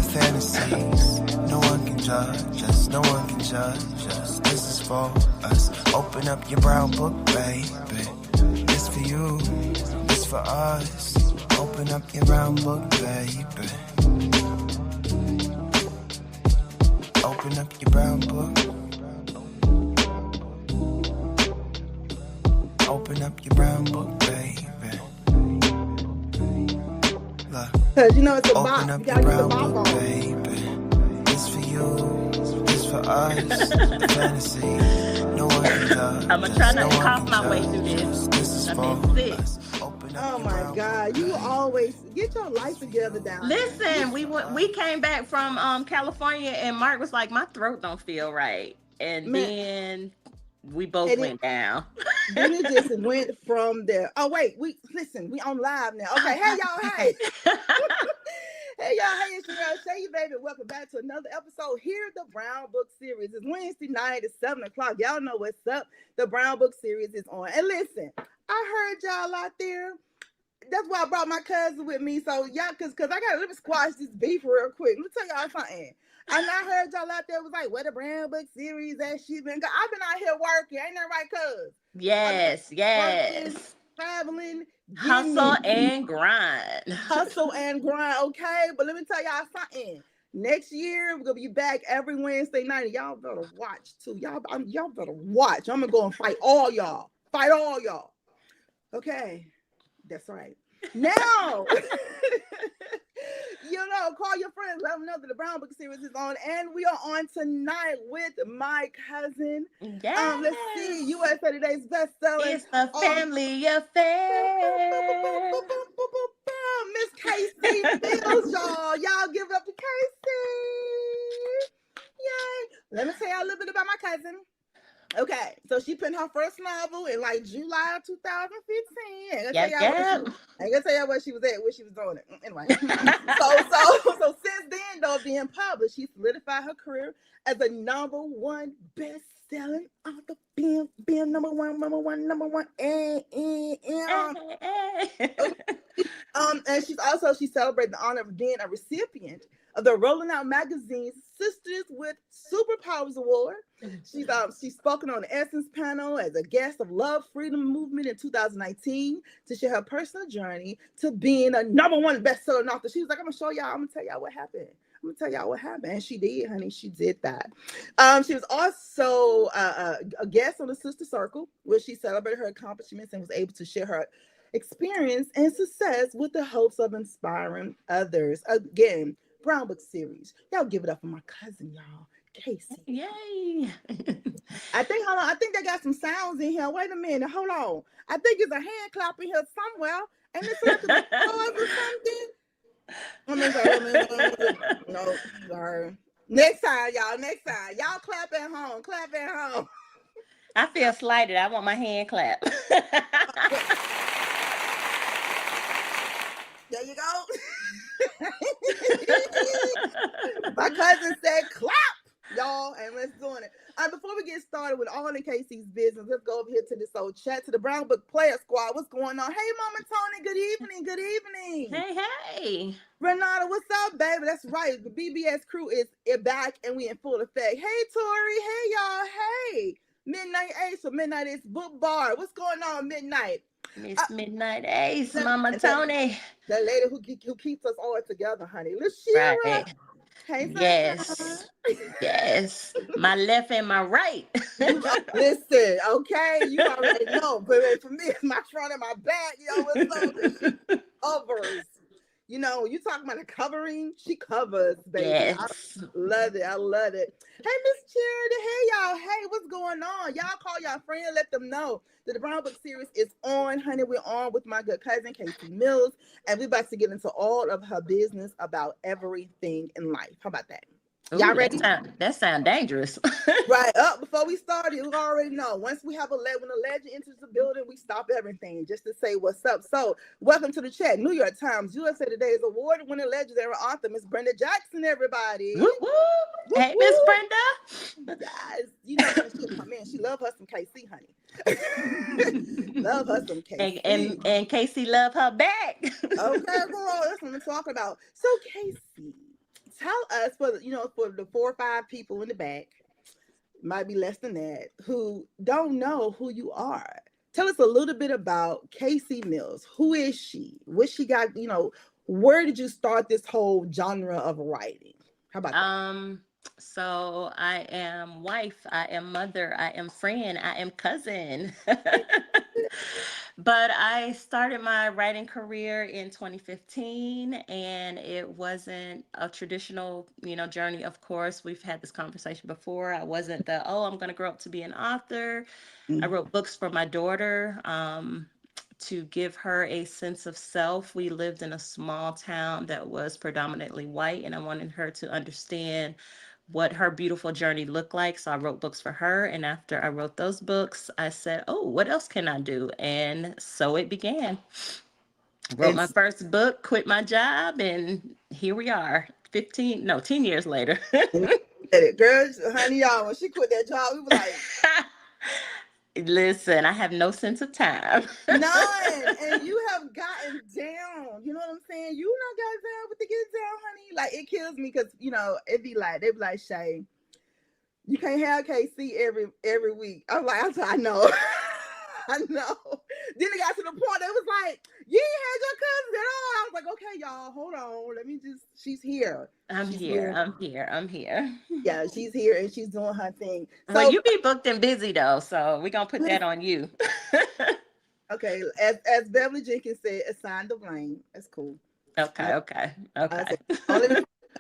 fantasies. No one can judge us, no one can judge us. This is for us. Open up your brown book, baby. It's for you, it's for us. Open up your brown book, baby. Open up your brown book. Open up your brown book, baby. Look. Cause you know it's a bop. Open up your brown book, baby. It's for you, it's for us. The fantasy. No one can judge. I'm gonna try not to cough my way through this. This is for us. Oh my God! You always get your life together down. Listen, we came back from California, and Mark was like, "My throat don't feel right," and then we both went down. Then it just went from there. Oh wait, we on live now. Okay, hey y'all, hey. Hey y'all, hey, it's your girl Shay Baby. Welcome back to another episode here at the Brown Book Series. It's Wednesday night at 7 o'clock. Y'all know what's up. The Brown Book Series is on. And listen, I heard y'all out there. That's why I brought my cousin with me. So y'all, cause I gotta let me squash this beef real quick. Let me tell y'all something. And I heard y'all out there was like, what a Brown Book Series that she been. I've been out here working. Ain't that right, cuz? Yes. Working, traveling. Hustle and grind. Hustle and grind, okay? But let me tell y'all something. Next year, we're gonna be back every Wednesday night. And y'all better watch too. Y'all better watch. I'm gonna go and fight all y'all. Fight all y'all. Okay. That's right. Now, call your friends, let them know that the Brown Book Series is on, and we are on tonight with my cousin. Yes. Let's see, USA Today's bestselling. It's a family affair. Miss Casey Mills, y'all. Y'all give it up to Casey. Yay. Let me tell y'all a little bit about my cousin. Okay, so she put her first novel in like July of 2015. I ain't gonna tell y'all where she was at, where she was doing it. Anyway, so since then, though, being published, she solidified her career as a number 1 best-selling author, being number one, and she celebrated the honor of being a recipient of the Rolling Out Magazine's Sisters with Superpowers Award. She's spoken on the Essence panel as a guest of Love Freedom Movement in 2019 to share her personal journey to being a number 1 best-selling author. She was like, I'm gonna tell y'all what happened. And she did, honey. She did that. She was also a guest on the Sister Circle, where she celebrated her accomplishments and was able to share her experience and success with the hopes of inspiring others. Again, Brown Book Series. Y'all give it up for my cousin, y'all. Casey. Yay. I think they got some sounds in here. Wait a minute. Hold on. I think it's a hand clap in here somewhere. And it's like a pause or something. No, sorry. Next time, y'all. Y'all clap at home. I feel slighted. I want my hand clap. There you go. My cousin said clap, y'all, and let's do it. Before we get started with all in Casey's business, let's go over here to this old chat to the Brown Book Player Squad. What's going on? Hey, Mama Tony, good evening. Hey. Renata, what's up, baby? That's right. The BBS crew is back and we in full effect. Hey, Tori. Hey, y'all. Hey. Midnight Ace or Midnight Ace Book Bar. What's going on, Midnight? Miss Midnight Ace, Mama Tony. That lady who keeps us all together, honey. Lashira. Right. Hey, yes. My left and my right. Listen, okay, you already know. But for me, it's my front and my back. It's so covers. You talking about a covering. She covers, baby. Yes. I love it. Hey, Miss Charity. Hey, y'all. Hey, what's going on? Y'all call y'all friend. Let them know that the Brown Book Series is on, honey. We're on with my good cousin, Casey Mills. And we're about to get into all of her business about everything in life. How about that? Y'all ready? That sound dangerous. Right. Before we started, you already know. Once we have when a legend enters the building, we stop everything just to say what's up. So, welcome to the chat. New York Times, USA Today's award-winning legendary author, Miss Brenda Jackson, everybody. Woo, woo. Hey, Miss Brenda. Yes. She'll come in. She love her some KC, honey. Love her some KC. And Casey love her back. Okay, girl. That's what I'm talking about. So, Casey, tell us for the 4 or 5 people in the back, might be less than that, who don't know who you are. Tell us a little bit about Casey Mills. Who is she? What she got? Where did you start this whole genre of writing? How about that? So I am wife, I am mother, I am friend, I am cousin. But I started my writing career in 2015, and it wasn't a traditional, journey. Of course, we've had this conversation before. I wasn't I'm going to grow up to be an author. I Mm. wrote books for my daughter, to give her a sense of self. We lived in a small town that was predominantly white, and I wanted her to understand what her beautiful journey looked like. So I wrote books for her. And after I wrote those books, I said, oh, what else can I do? And so it began. Wrote And my first book, quit my job, and here we are 10 years later. girl, honey, y'all, when she quit that job, we were like, Listen, I have no sense of time. none. And you have gotten down. You know what I'm saying? You not got down with the get down, honey. Like, it kills me because they be like, Shay, you can't have KC every week. I'm like, I know. I know. Then it got to the point that it was like, you ain't had your cousins at all. I was like, okay, y'all, hold on. Let me she's here. I'm here. Yeah, she's here and she's doing her thing. Well, So you be booked and busy though, so we're gonna put that on you. okay, as Beverly Jenkins said, assign the blame. That's cool. Okay.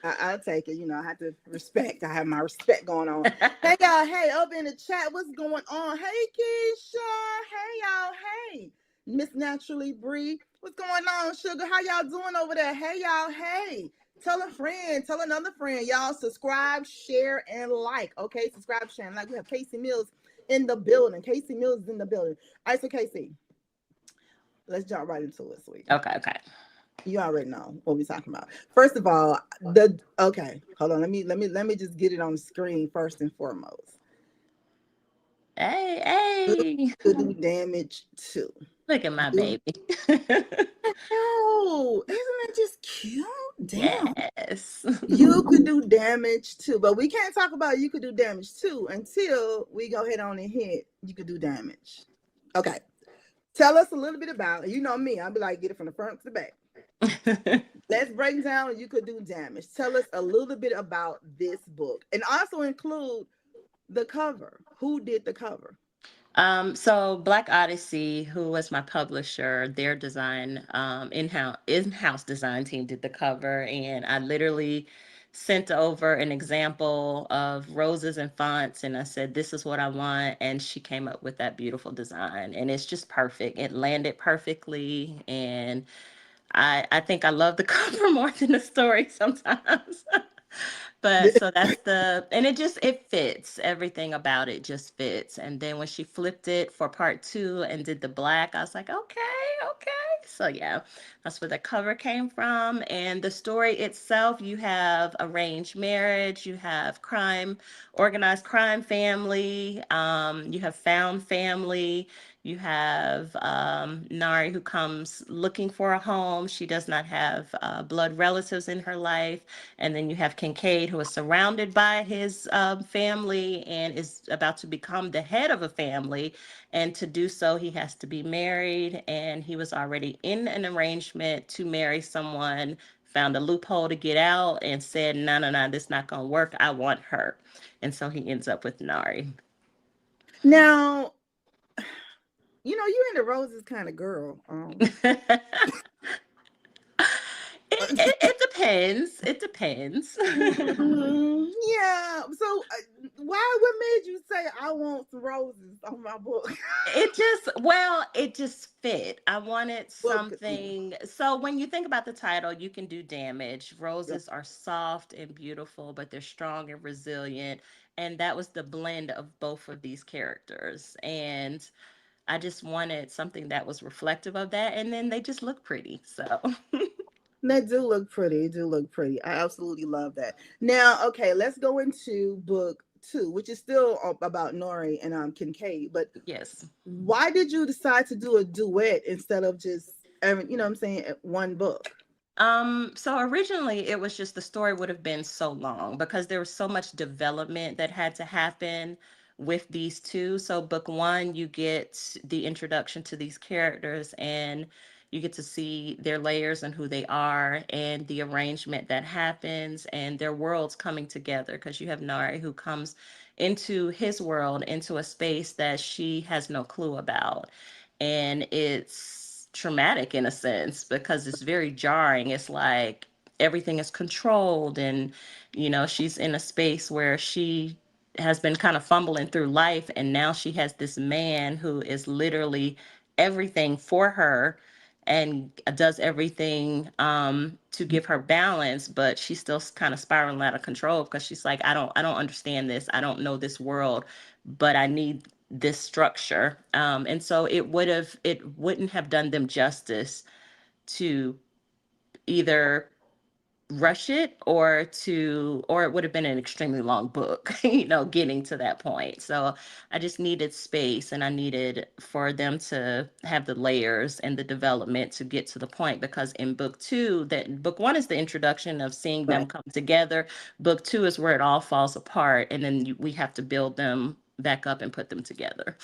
I'll take it. I have to respect. I have my respect going on. Hey, y'all. Hey, up in the chat, what's going on? Hey, Keisha. Hey, y'all. Hey, Miss Naturally Bree. What's going on, Sugar? How y'all doing over there? Hey, y'all. Hey, tell a friend. Tell another friend. Y'all subscribe, share, and like. Okay, subscribe, share, and like. We have Casey Mills in the building. Casey Mills is in the building. All right, so Casey, let's jump right into it, sweet. Okay. You already know what we're talking about. First of all, hold on. Let me just get it on the screen first and foremost. Hey. Could do damage too. Look at my baby. No, isn't that just cute? Damn. Yes. You could do damage too, but we can't talk about you could do damage too until we go ahead on and hit you could do damage. Okay. Tell us a little bit about it. You know me. I'll be like, get it from the front to the back. Let's break down you could do damage. Tell us a little bit about this book and also include the cover. Who did the cover? So Black Odyssey, who was my publisher, their design, in-house design team did the cover, and I literally sent over an example of roses and fonts, and I said, this is what I want, and she came up with that beautiful design, and it's just perfect. It landed perfectly, and I think I love the cover more than the story sometimes. But so and it fits. Everything about it just fits. And then when she flipped it for part 2 and did the black, I was like, okay. So yeah, that's where the cover came from. And the story itself, you have arranged marriage, you have organized crime family, you have found family. You have Nari, who comes looking for a home. She does not have blood relatives in her life. And then you have Kincaid, who is surrounded by his family and is about to become the head of a family. And to do so, he has to be married. And he was already in an arrangement to marry someone, found a loophole to get out, and said, no, this is not going to work. I want her. And so he ends up with Nari. Now, you in the roses kind of girl. It depends. It depends. Yeah. So what made you say I want some roses on my book? It just fit. I wanted something. So when you think about the title, you can do damage. Roses are soft and beautiful, but they're strong and resilient. And that was the blend of both of these characters. And I just wanted something that was reflective of that. And then they just look pretty. So They do look pretty. I absolutely love that. Now, okay, let's go into book 2, which is still about Nori and Kincaid. But yes, why did you decide to do a duet instead of just, what I'm saying, one book? So originally it was just the story would have been so long because there was so much development that had to happen with these two. So book one, you get the introduction to these characters and you get to see their layers and who they are and the arrangement that happens and their worlds coming together because you have Nari who comes into his world, into a space that she has no clue about, and it's traumatic in a sense because it's very jarring. It's like everything is controlled, and she's in a space where she has been kind of fumbling through life, and now she has this man who is literally everything for her and does everything to give her balance, but she's still kind of spiraling out of control because she's like, I don't understand this, I don't know this world, but I need this structure. And so it wouldn't have done them justice to either rush it or it would have been an extremely long book, getting to that point. So I just needed space and I needed for them to have the layers and the development to get to the point, because in book two, that book one is the introduction of seeing them Right. come together. Book two is where it all falls apart, and then we have to build them back up and put them together.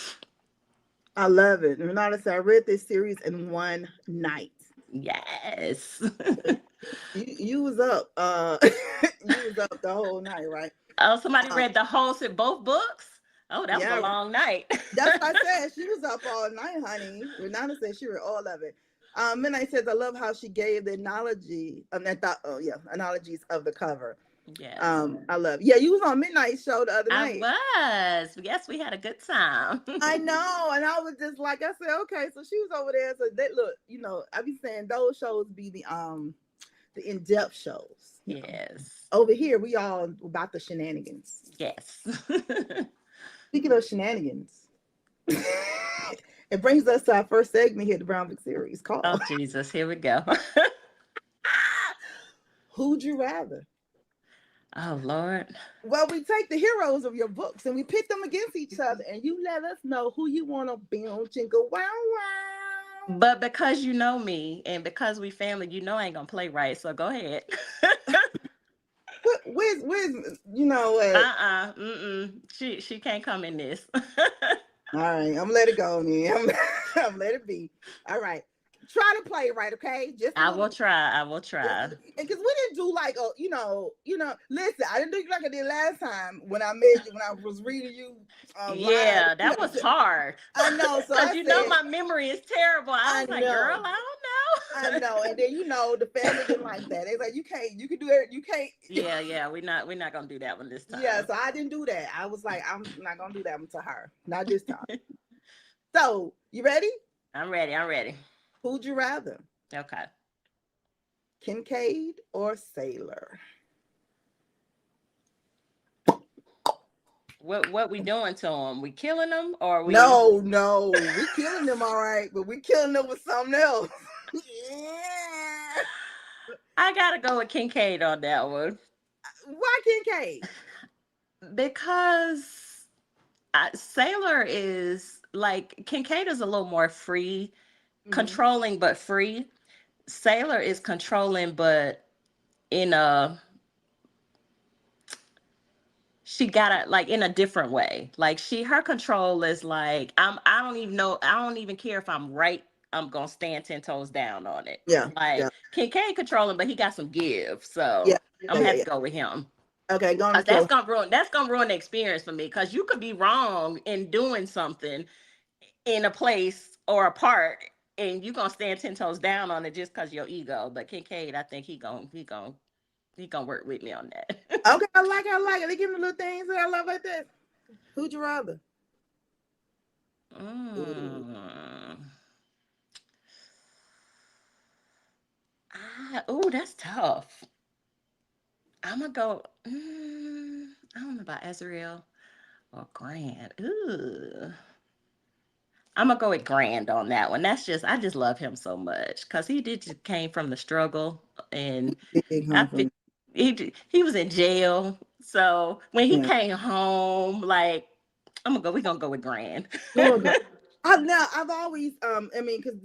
I love it. And honestly, I read this series in one night. Yes. You was up. You was up the whole night, right? Oh, somebody Um, read the whole set, both books. Oh, that was a yeah, long night. that's what I said. She was up all night, honey. Renata said she read all of it. Midnight says, I love how she gave the analogy of that thought. Oh yeah, analogies of the cover. Yes, I love. Yeah, you was on Midnight Show the other I night. was. Yes, we had a good time. I know, and I was just like, I said, okay, so she was over there. So they look, I be saying those shows be the in-depth shows. Yes, Over here, we all about the shenanigans. yes. Speaking of shenanigans, it brings us to our first segment here at the Brown Book series Oh, called Jesus, here we go. Who'd You Rather? Oh, Lord. Well, we take the heroes of your books and we pit them against each other, and you let us know who you want to bounce and go wow wow. But because you know me and because we family, I ain't gonna play right. So go ahead. Where's what? Mm-mm. She can't come in this. All right, I'm gonna let it go, man. I'm gonna let it be. All right, try to play it right, okay? Just a I little will try. I will try. because we didn't do like listen, I didn't do like I did last time when I made you when I was reading you live. Yeah, that was hard. I know, so Because I said my memory is terrible. I I was like, girl, know. I I don't know. know, and then the family didn't like that. It's like you can do it, you can't. Yeah, we're not gonna do that one this Yeah, time. so I didn't do that. I was like, I'm not gonna do that one to her, not this time. So you ready? I'm ready. I'm ready. Who'd you rather, Okay. Kincaid or Sailor? What we doing to them? We killing them or we? No, we killing them all right, but we killing them with something else. Yeah. I gotta go with Kincaid on that one Why Kincaid? because Sailor is like Kincaid is a little more free, Mhm. controlling but free. Sailor is controlling but in a she got it like in a different way. Like her control is like I don't even know, I don't even care if I'm right. I'm gonna stand 10 toes down on it. Yeah, yeah, Like Kincaid controlling, but he got some give. yeah, So I'm yeah, gonna yeah, have to yeah. go with him. Okay, going to Cause kill. that's gonna ruin the experience for me. Cause you could be wrong in doing something in a place or a part, and you gonna stand 10 toes down on it just cause your ego. But Kincaid, I think he gonna work with me on that. Okay, I like it. They give me little things that I love like that. Who'd you rather? Ooh. Mm. Oh, that's tough. I'm gonna go. I don't know about Ezreal or Grant. Ooh, I'm gonna go with Grand on that one. I just love him so much because he did just came from the struggle, and Big I home feel from he was in jail. So when he yeah. came home, like we're gonna go with Grand. Lord God. I've always I mean because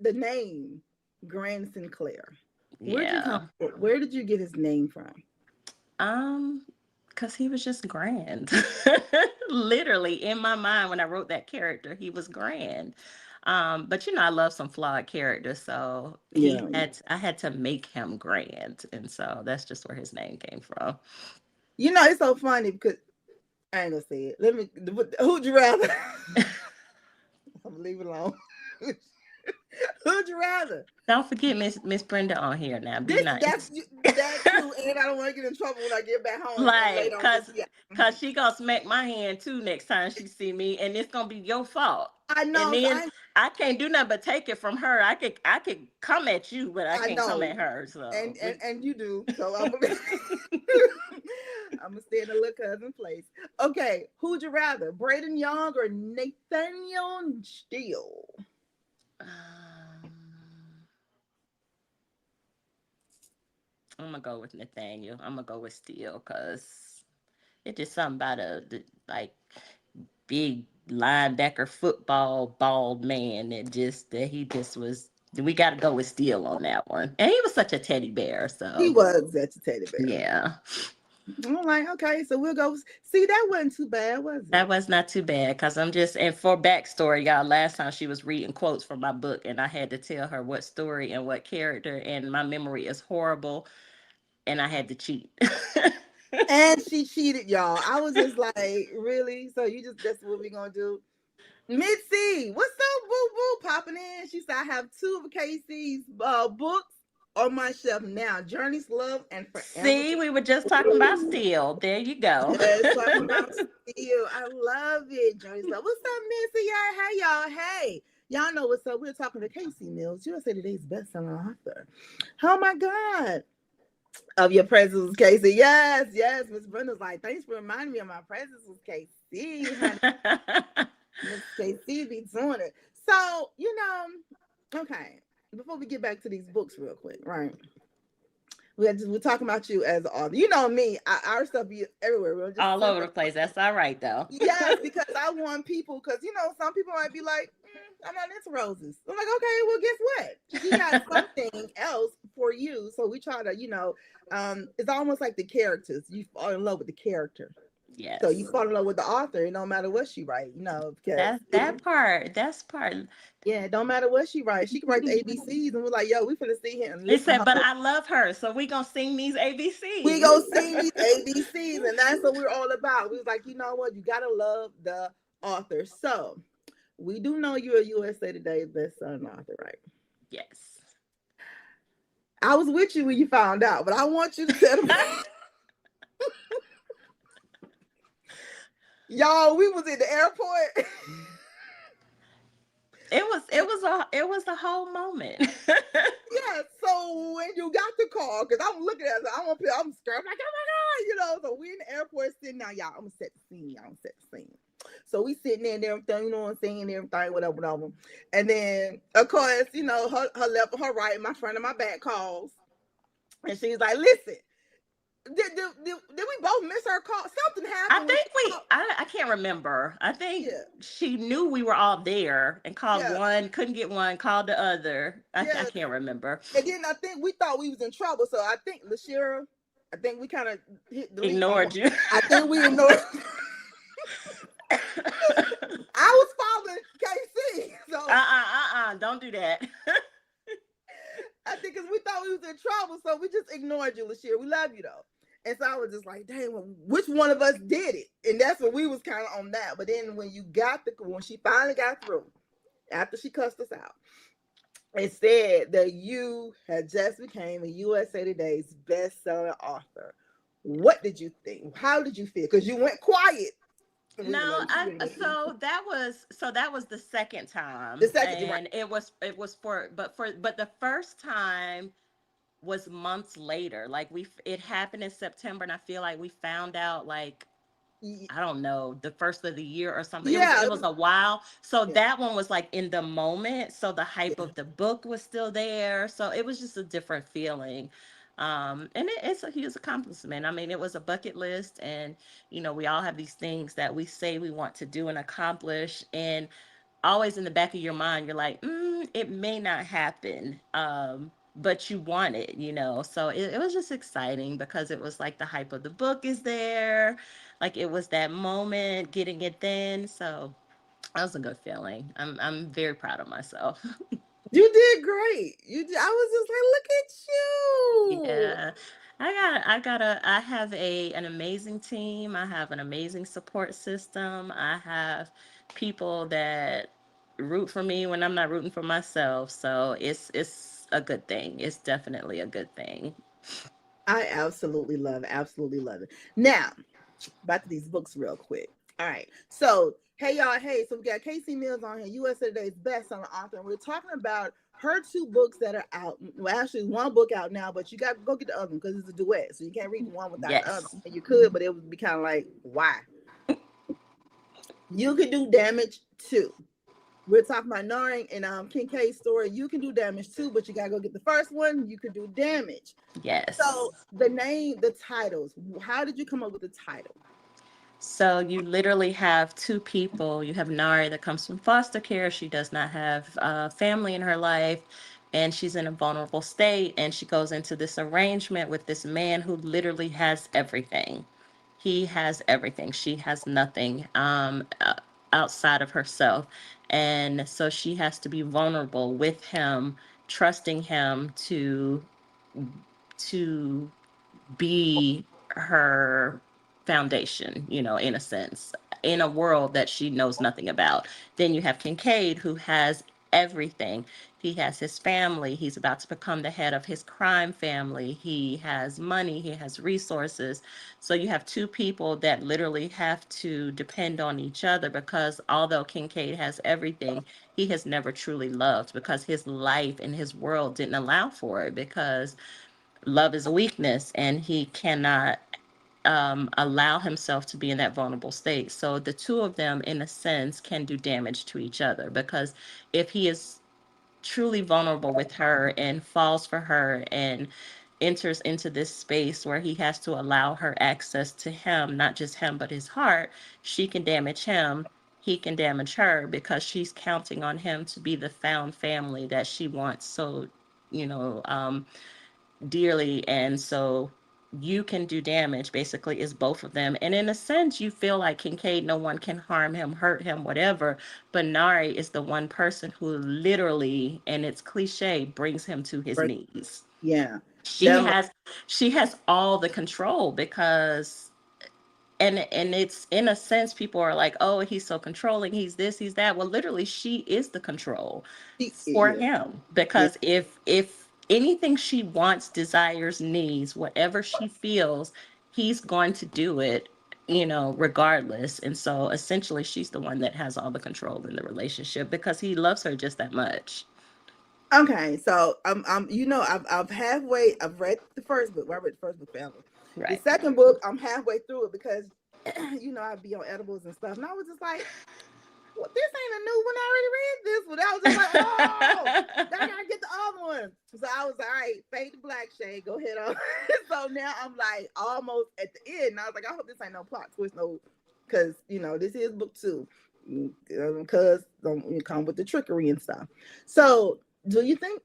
the name Grand Sinclair. Where'd you come Yeah. from? Where did you get his name from? Um, because he was just grand. Literally in my mind when I wrote that character, he was grand. But I love some flawed characters, so Yeah. I had to make him grand, and so that's just where his name came from. It's so funny because I ain't gonna say it. Who'd you rather? I'm gonna leave it alone. Who'd you rather? Don't forget Miss Brenda on here now. Be This nice. that too, and I don't want to get in trouble when I get back home and Like, later on this. cause, Yeah, cause she gonna smack my hand too next time she see me, and it's gonna be your fault. I And know. So then I can't do nothing but take it from her. I could come at you, but I I can't come know, at her. So and you do. So I'm gonna I'm gonna stay in the little cousin place. Okay, who'd you rather, Braden Young or Nathaniel Steele? I'm gonna go with Nathaniel. I'm gonna go with Steele because it's just something about the like big linebacker football bald man that he just was. We got to go with Steele on that one, and he was such a teddy bear. He So was such a teddy bear. yeah, I'm like, okay, so we'll go. See, that wasn't too bad, was that it? was not too bad because I'm just, and for backstory, y'all, last time she was reading quotes from my book and I had to tell her what story and what character, and my memory is horrible, and I had to cheat. And she cheated, y'all. I was just like, really? So that's what we're gonna do? Mitzi, what's up, boo boo? Popping in. She said, I have two of Casey's books on my shelf now: Journey's Love and Forever. See, we were just talking about Steele. There you go. Yes, talking about Steel. I love it. Journey's Love. What's up, Missy? Yeah, hey, y'all. Hey. Y'all know what's up. We're talking to Casey Mills, USA Today's best-selling author. Oh my God. Of your presence, Casey. Yes, yes. Miss Brenda's like, thanks for reminding me of my presence with Casey, honey. Miss KC be doing it. So, okay. Before we get back to these books real quick, right? We're talking about you as an author. You know me, our stuff be everywhere. We'll just All over the place. That's all right, though. yes, because I want people, because some people might be like, I'm not into roses. I'm like, okay, well, guess what? She got something else for you. So we try to, it's almost like the characters. You fall in love with the character. Yes. So you fall in love with the author, no matter what she write, because that's part. yeah, it don't matter what she writes. She can write the ABCs, and we're like, yo, we finna sit here and They listen to said, her. but I love her, so we gonna sing these ABCs. We gonna sing these ABCs, and that's what we're all about. We was like, you know what? You gotta love the author. So we do know you're a USA Today best-selling author, right? Yes. I was with you when you found out, but I want you to tell them. Y'all, we was in the airport. It was a whole moment. Yeah, so when you got the call, because I'm looking at it, I'm scared. I'm like, oh my God, so we in the airport sitting now, y'all. I'm gonna set the scene, y'all. I'm gonna set the scene. So we sitting there and everything, I'm saying, everything, whatever. And then, of course, her left, her right, my front and my back calls. And she's like, listen, did we both miss her call? Something happened. I can't remember. I think she knew we were all there and called one, couldn't get one, called the other. I can't remember. And then I think we thought we was in trouble. So I think LaShira, we kind of ignored you. I think we ignored. I was following KC. So don't do that. I think because we thought we was in trouble, so we just ignored you, LaShira. We love you though. And so I was just like, dang, which one of us did it? And that's what we was kind of on that. But then when she finally got through, after she cussed us out, it said that you had just became a USA Today's best-selling author. What did you think? How did you feel? Because you went quiet. No, so that was the second time. And it was but the first time was months later. Like it happened in September, and I feel like we found out like I don't know, the first of the year or something. It was a while. So that one was like in the moment. So the hype of the book was still there. So it was just a different feeling. And it's a huge accomplishment. I mean, it was a bucket list, and we all have these things that we say we want to do and accomplish, and always in the back of your mind, you're like, it may not happen. but you want it, so it was just exciting because it was like the hype of the book is there, like it was that moment getting it then. So that was a good feeling. I'm very proud of myself. You did great. You did. I was just like, look at you. Yeah. I have an amazing team. I have an amazing support system. I have people that root for me when I'm not rooting for myself. So it's a good thing. It's definitely a good thing. I absolutely love it. Now, back to these books real quick. All right. So, hey y'all, hey, so we got Casey Mills on here, USA Today's best-selling author, and we're talking about her two books that are out. Well, actually, one book out now, but you got to go get the other one because it's a duet, so you can't read one without the other. Yes. And you could, but it would be kind of like, why? You could do damage too. We're talking about Nari and Kincaid's story. You can do damage too, but you gotta go get the first one. You could do damage. Yes. So the name, the titles. How did you come up with the title? So you literally have two people. You have Nari that comes from foster care. She does not have family in her life, and she's in a vulnerable state. And she goes into this arrangement with this man who literally has everything. He has everything. She has nothing outside of herself. And so she has to be vulnerable with him, trusting him to be her foundation, in a sense, in a world that she knows nothing about. Then you have Kincaid, who has everything. He has his family. He's about to become the head of his crime family. He has money. He has resources. So you have two people that literally have to depend on each other because although Kincaid has everything, he has never truly loved because his life and his world didn't allow for it because love is a weakness and he cannot allow himself to be in that vulnerable state. So the two of them, in a sense, can do damage to each other because if he is truly vulnerable with her and falls for her and enters into this space where he has to allow her access to him, not just him, but his heart, she can damage him. He can damage her because she's counting on him to be the found family that she wants so, you know, um, dearly. And so you can do damage basically is both of them. And in a sense, you feel like Kincaid, no one can harm him, hurt him, whatever. But Nari is the one person who literally, and it's cliche, brings him to his Right. knees. Yeah. She That has she has all the control because and it's in a sense people are like, oh, he's so controlling, he's this, he's that. Well, literally she is the control for yeah. him Yeah. because if anything she wants, desires, needs, whatever she feels, he's going to do it, regardless. And so essentially she's the one that has all the control in the relationship because he loves her just that much. Okay, so I've read the first book. Well, I read the first book forever. The Right. second book, I'm halfway through it because I'd be on edibles and stuff, and I was just like, well, this ain't a new one. I already read this one. I was just like, oh, I gotta get the other one. So I was like, all right, fade to black shade, go ahead on. So now I'm like almost at the end. And I was like, I hope this ain't no plot twist, no, because this is book two. Because don't come with the trickery and stuff. So do you think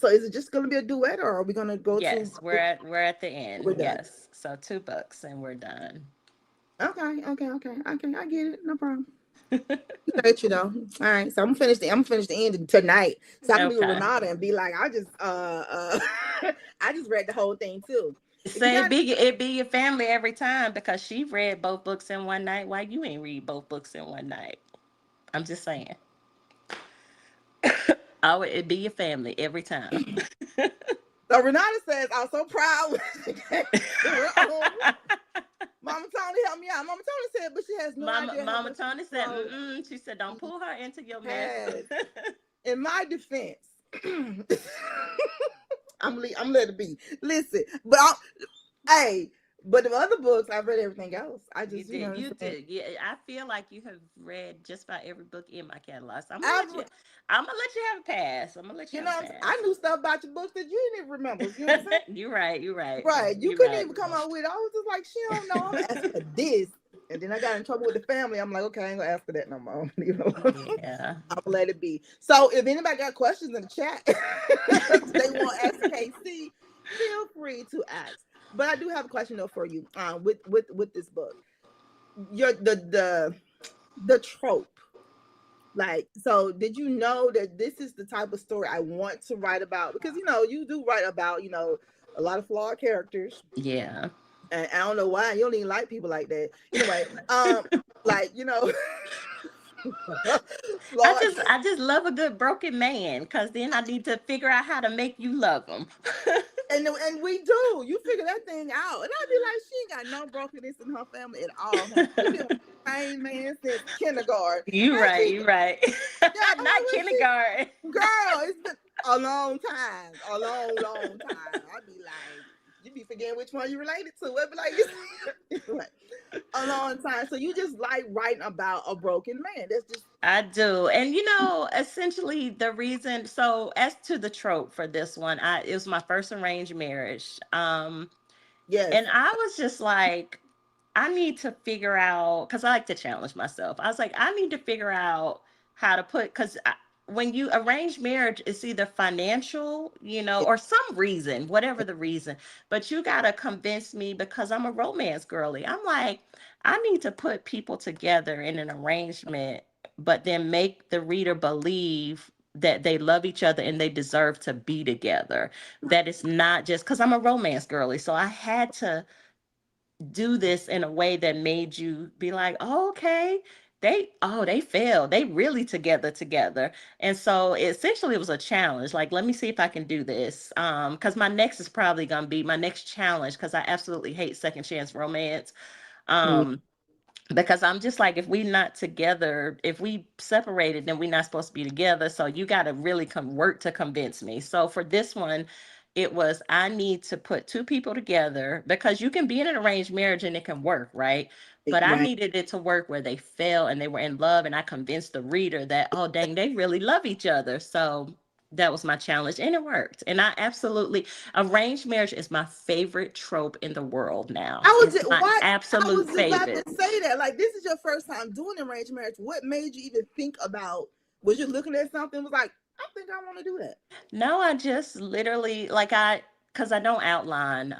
so? Is it just gonna be a duet or are we gonna go to Yes, we're at the end. we're done? Yes. So 2 books and we're done. Okay. I get it. No problem. Hurt you though. All right, so I'm gonna finish the end tonight, so I can be with Okay. Renata and be like, I just I just read the whole thing too. If you Say got it be your family every time because she read both books in one night. Why you ain't read both books in one night? I'm just saying. Oh, it be your family every time. so Renata says, I'm so proud when she came to her own. Mama Tony helped me out. Mama Tony said, but she has no idea how Mama much Tony said, mm-mm. She said, don't pull her into your mess. has. In my defense, I'm let it be. Listen, but hey, but the other books I've read everything else. I You just did, what I'm you saying. did. Yeah, I feel like you have read just about every book in my catalog. So I've I'm gonna let you have a pass. I'm gonna let you have a I pass. knew stuff about your books that you didn't even remember. You know what I'm saying? You're right. You're right. Right. You You're couldn't right. even come up with it. I was just like, she don't know. I'm asking for this. And then I got in trouble with the family. I'm like, okay, I ain't gonna ask for that no more. You know, Yeah. I'll let it be. So if anybody got questions in the chat, they want to ask KC, feel free to ask. But I do have a question though for you. With this book, your the trope. Like, so did you know that this is the type of story I want to write about? Because you do write about a lot of flawed characters, Yeah. and I don't know why you don't even like people like that. Anyway, like flawed. I just love a good broken man, because then I need to figure out how to make you love him. And we do. You figure that thing out, and I'd be like, she ain't got no brokenness in her family at all. Honey. She been with the same man since kindergarten. You And right, she, you right. yeah, I'm Not like, kindergarten. girl, it's been a long time, a long, long time. I'd be like, you be forgetting which one you related to. I'd be like, like, a long time. So you just like writing about a broken man. That's just I do. And essentially the reason, so as to the trope for this one, it was my first arranged marriage. yes, And I was just like, I need to figure out, because I like to challenge myself. I was like, I need to figure out how to put, because when you arrange marriage, it's either financial, or some reason, whatever the reason, but you got to convince me, because I'm a romance girly. I'm like, I need to put people together in an arrangement, but then make the reader believe that they love each other and they deserve to be together. That it's not just because I'm a romance girly. So I had to do this in a way that made you be like, oh, okay, they failed, they really together. And so essentially it was a challenge, like, let me see if I can do this, because my next is probably going to be my next challenge, because I absolutely hate second chance romance. um because I'm just like, if we not together, if we separated, then we're not supposed to be together. So you got to really work to convince me. So for this one, it was, I need to put two people together, because you can be in an arranged marriage and it can work, right? But I right. needed it to work where they fell and they were in love, and I convinced the reader that, oh dang, they really love each other. So that was my challenge, and it worked. And I absolutely, arranged marriage is my favorite trope in the world now. I was It's just my what I absolute was just about to favorite. say that. Like, this is your first time doing arranged marriage. What made you even think about? Was you looking at something? Was like, I think I want to do that. No, I just literally, like, because I don't outline,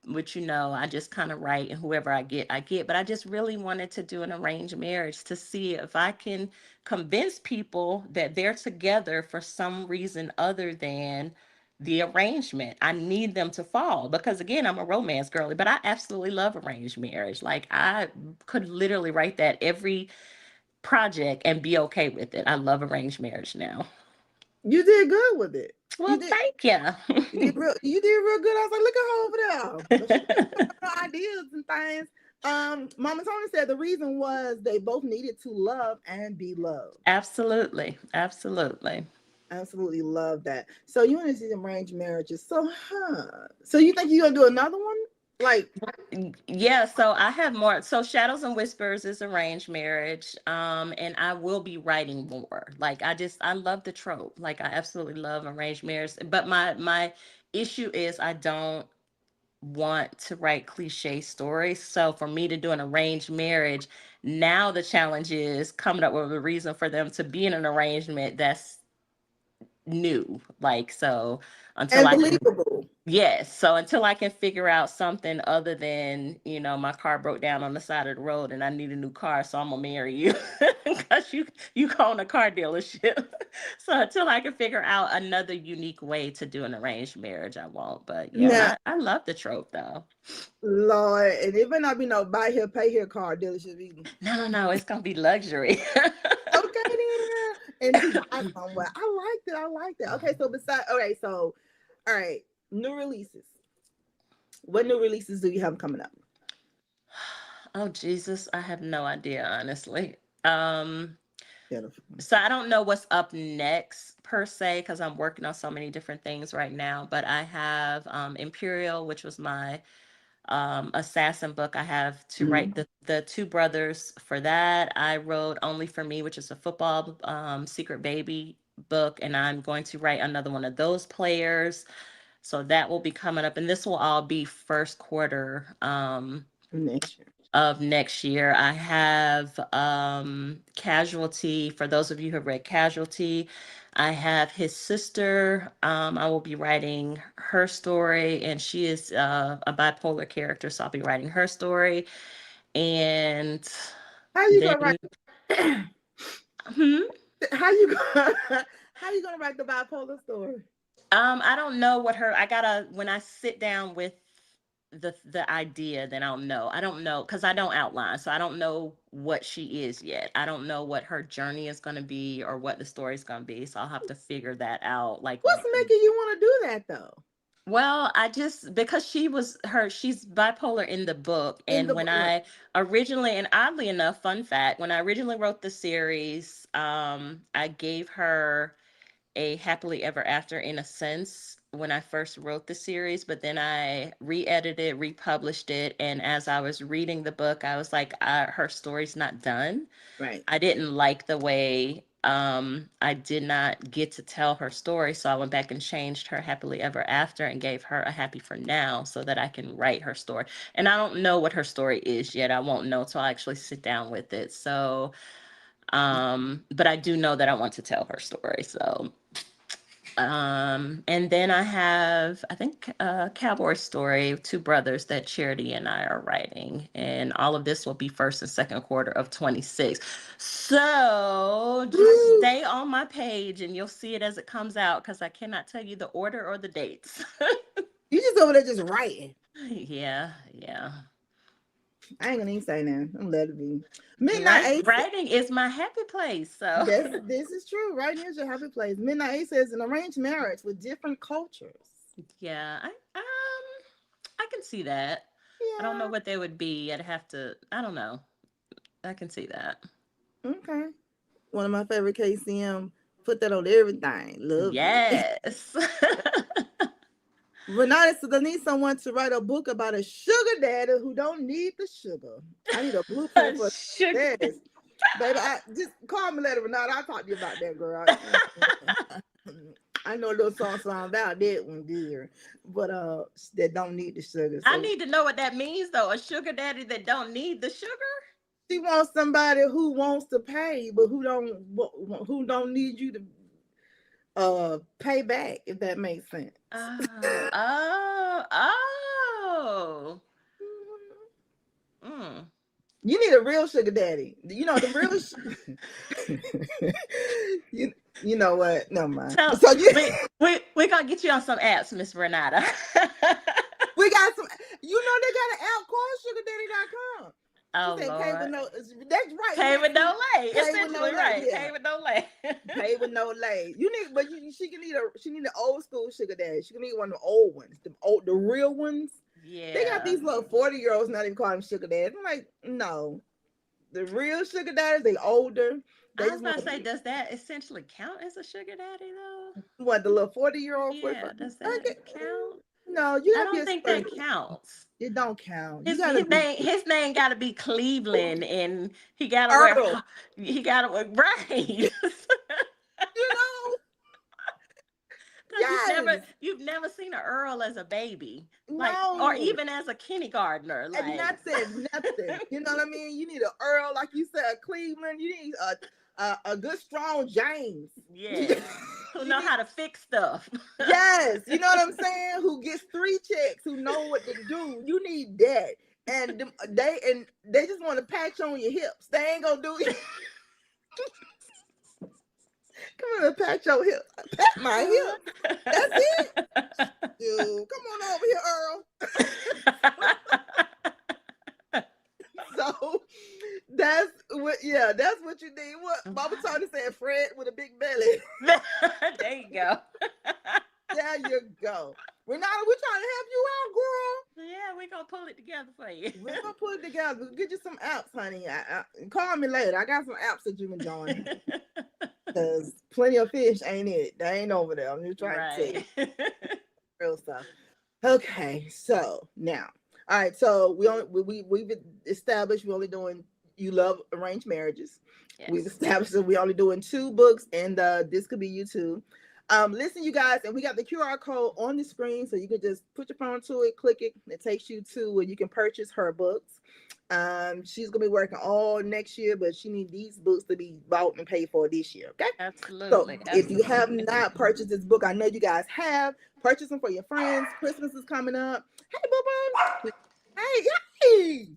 which, I just kind of write, and whoever I get. But I just really wanted to do an arranged marriage to see if I can convince people that they're together for some reason other than the arrangement. I need them to fall, because again, I'm a romance girly, but I absolutely love arranged marriage. Like, I could literally write that every project and be okay with it. I love arranged marriage now. You did good with it. You Well, did. thank you. You did real. You did real good. I was like, look at her over there. But she got ideas and things. Mama Tony said the reason was they both needed to love and be loved. Absolutely. Absolutely. Absolutely love that. So you want to see arranged marriages. So, So you think you're gonna do another one? Like, Yeah, so I have more. So Shadows and Whispers is arranged marriage. And I will be writing more. Like, I love the trope. Like, I absolutely love arranged marriage. But my issue is, I don't want to write cliche stories. So for me to do an arranged marriage, now the challenge is coming up with a reason for them to be in an arrangement that's new. Like, so until and I can, believable. yes. So until I can figure out something other than, my car broke down on the side of the road and I need a new car, so I'm gonna marry you because you own a car dealership. So until I can figure out another unique way to do an arranged marriage, I won't. But yeah, Now, I love the trope though. Lord, and it may not be no buy here, pay here car dealership either. No, it's gonna be luxury. Okay, then. And to buy somewhere. I like that. I like that. Okay, so all right, new releases. What new releases do you have coming up? Oh Jesus, I have no idea, honestly. Um, Jennifer. So I don't know what's up next per se, because I'm working on so many different things right now. But I have Imperial, which was my assassin book. I have to write Mhm. the two brothers for that. I wrote Only for Me, which is a football secret baby book, and I'm going to write another one of those players. So that will be coming up, and this will all be first quarter. Next year. of next year. I have Casualty. For those of you who have read Casualty, I have his sister. I will be writing her story, and she is a bipolar character, so I'll be writing her story. And How you then, gonna write? hmm? How you gonna how you gonna write the bipolar story? I don't know what her. I gotta when I sit down with the idea, then I'll know. I don't know because I don't outline, so I don't know what she is yet. I don't know what her journey is going to be or what the story is going to be. So I'll have to figure that out. Like, What's making you want to do that though? well, I just because she's bipolar in the book, In and the when right. I originally, and oddly enough, fun fact, when I originally wrote the series, I gave her a happily ever after in a sense when I first wrote the series, but then I re-edited, republished it, and as I was reading the book, I was like, her story's not done. Right. I didn't like the way I did not get to tell her story, so I went back and changed her happily ever after and gave her a happy for now so that I can write her story. And I don't know what her story is yet. I won't know till I actually sit down with it. So but I do know that I want to tell her story. So and then I have, I think, a cowboy story, two brothers that Charity and I are writing. And all of this will be first and second quarter of 26. So just Woo! stay on my page and you'll see it as it comes out because I cannot tell you the order or the dates. You just over there just writing. Yeah, yeah. I ain't gonna even say that. I'm let it be. Midnight Eight. Writing is my happy place. So This is true. Writing is your happy place. Midnight Eight says an arranged marriage with different cultures. yeah, I can see that. I don't know Yeah. what they would be. I'd have to, I don't know. I can see that. Okay. One of my favorite KCM. Put that on everything. Love it. Yes. Renata says I need someone to write a book about a sugar daddy who don't need the sugar. I need a blueprint for Sugar. this. Baby, just call me later, Renata. I'll talk to you about that, girl. I know a little song about that one, dear. But that don't need the sugar. I So need to know what that means, though. A sugar daddy that don't need the sugar. she wants somebody who wants to pay, but who don't need you to pay back, if that makes sense. Oh. Mm. You need a real sugar daddy. You know the real. You know what? Never mind. So we gonna get you on some apps, Miss Renata. we got some. You know they got an app called SugarDaddy.com. Oh, she said, Lord. pay with no. That's right. Pay with no lay. Pay Essentially, with no lay. right. Yeah. Pay with no lay. Pay with no lay. You need, but she need an old school sugar daddy. She can need one of the old ones, the real ones. Yeah. They got these little 40-year-olds not even calling them sugar daddies. I'm like, no. The real sugar daddies, they older. I was about to say, does that essentially count as a sugar daddy though? What, the little 40-year-old? Yeah, does that count? No, you I gotta don't think that counts. It don't count. His name got to be Cleveland, and he got to Earl. wear. He got to wear right. You know. Yes. You've never seen an Earl as a baby, like, no, or even as a kindergartner, like nothing. You know what I mean? You need an Earl, like you said, Cleveland. You need a good strong James. Yeah, who know how to fix stuff. Yes, you know what I'm saying? Who gets 3 checks? Who know what to do? You need that. And they just want to patch on your hips. They ain't gonna do it. Come on, pat your hip. Pat my hip. That's it. Dude, come on over here, Earl. So that's what you need. What Baba Tony said, Fred with a big belly. There you go. There you go. Renata, we're trying to help you out, girl. Yeah, we're gonna pull it together for you. We're gonna pull it together. We'll get you some apps, honey. Call me later. I got some apps that you can join. Because plenty of fish ain't it. They ain't over there. I'm just trying to tell you. Real stuff. Okay, so now, all right. So we've established we're only doing you love arranged marriages. Yes. We've established that we're only doing 2 books, and this could be you too. Listen, you guys, and we got the QR code on the screen, so you can just put your phone to it, click it, and it takes you to where you can purchase her books. She's gonna be working all next year, but she need these books to be bought and paid for this year. Okay. So Absolutely, if you have absolutely. not purchased this book, I know you guys have. Purchase them for your friends. Christmas is coming up. Hey, boo boo. Hey, hey.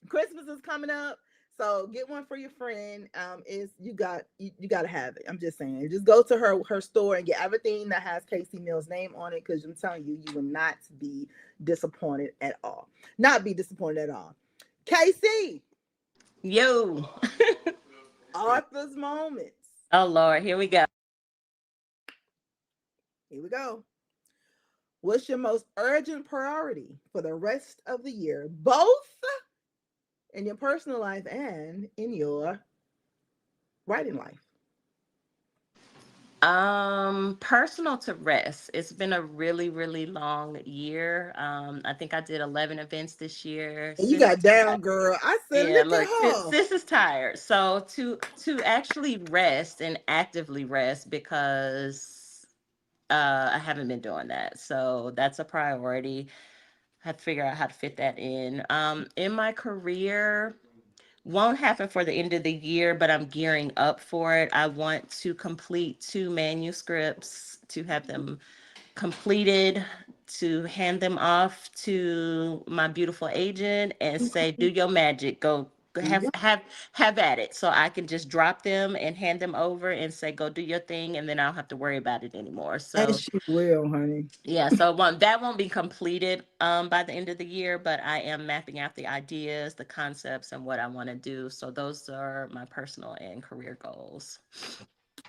Christmas is coming up. So get one for your friend. Is you gotta have it. I'm just saying. Just go to her store and get everything that has Casey Mill's name on it, because I'm telling you, you will not be disappointed at all. Not be disappointed at all. Casey, Yo. Arthur's moments. Oh Lord, here we go. Here we go. What's your most urgent priority for the rest of the year, both in your personal life and in your writing life? Personal to rest. It's been a really, really long year. I think I did 11 events this year. And you Sis, got down, girl. I said, yeah, look look, at her. sis is tired. So to actually rest and actively rest, because I haven't been doing that. So that's a priority. I have to figure out how to fit that in my career. Won't happen for the end of the year, but I'm gearing up for it. I want to complete two manuscripts, to have them completed, to hand them off to my beautiful agent and say, "Do your magic. Go Yeah, have at it." So I can just drop them and hand them over and say, "Go do your thing," and then I don't have to worry about it anymore. and So she will, honey. yeah, so that won't be completed by the end of the year, but I am mapping out the ideas, the concepts, and what I want to do. So those are my personal and career goals.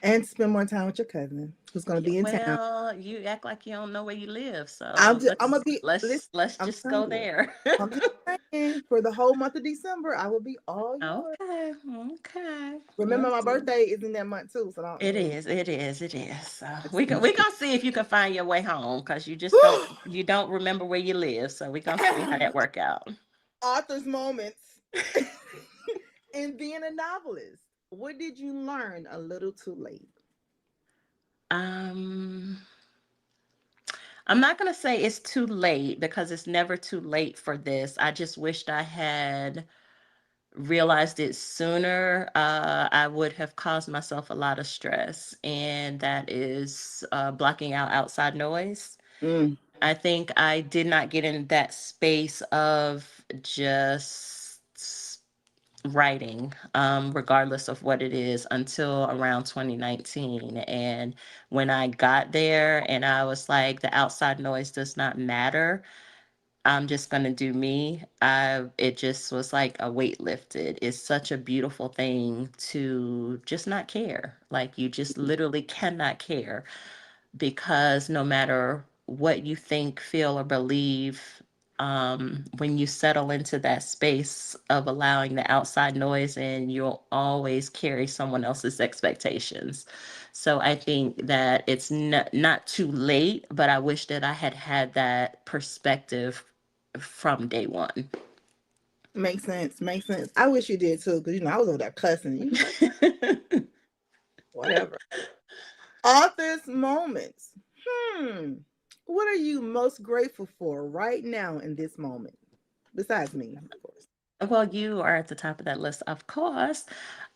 And spend more time with your cousin who's gonna Yeah, be in town. well, you act like you don't know where you live, I'm so just I'm gonna be let's I'm just telling go you. there. I'm just saying, for the whole month of December, I will be all yours. Okay, okay. Remember, Let's my see. birthday is in that month too, so don't It you is, it is, it is. So know. we gonna see if you can find your way home, because you don't remember where you live. So we gonna see how that work out. Author's moments in being a novelist. What did you learn a little too late? Um, I'm not gonna say it's too late, because it's never too late for this. I just wished I had realized it sooner. I would have caused myself a lot of stress, and that is blocking out outside noise. Mm, I think I did not get in that space of just writing, regardless of what it is, until around 2019. And when I got there and I was like, the outside noise does not matter, I'm just gonna do me. It just was like a weight lifted. It's such a beautiful thing to just not care. Like, you just literally cannot care, because no matter what you think, feel, or believe, when you settle into that space of allowing the outside noise in, you'll always carry someone else's expectations. So I think that it's not too late, but I wish that I had had that perspective from day one. makes sense. Makes sense. I wish you did too, because I was over there cussing. You like whatever. Author's moments. Hmm. What are you most grateful for right now in this moment? Besides me, of course. Well, you are at the top of that list, of course.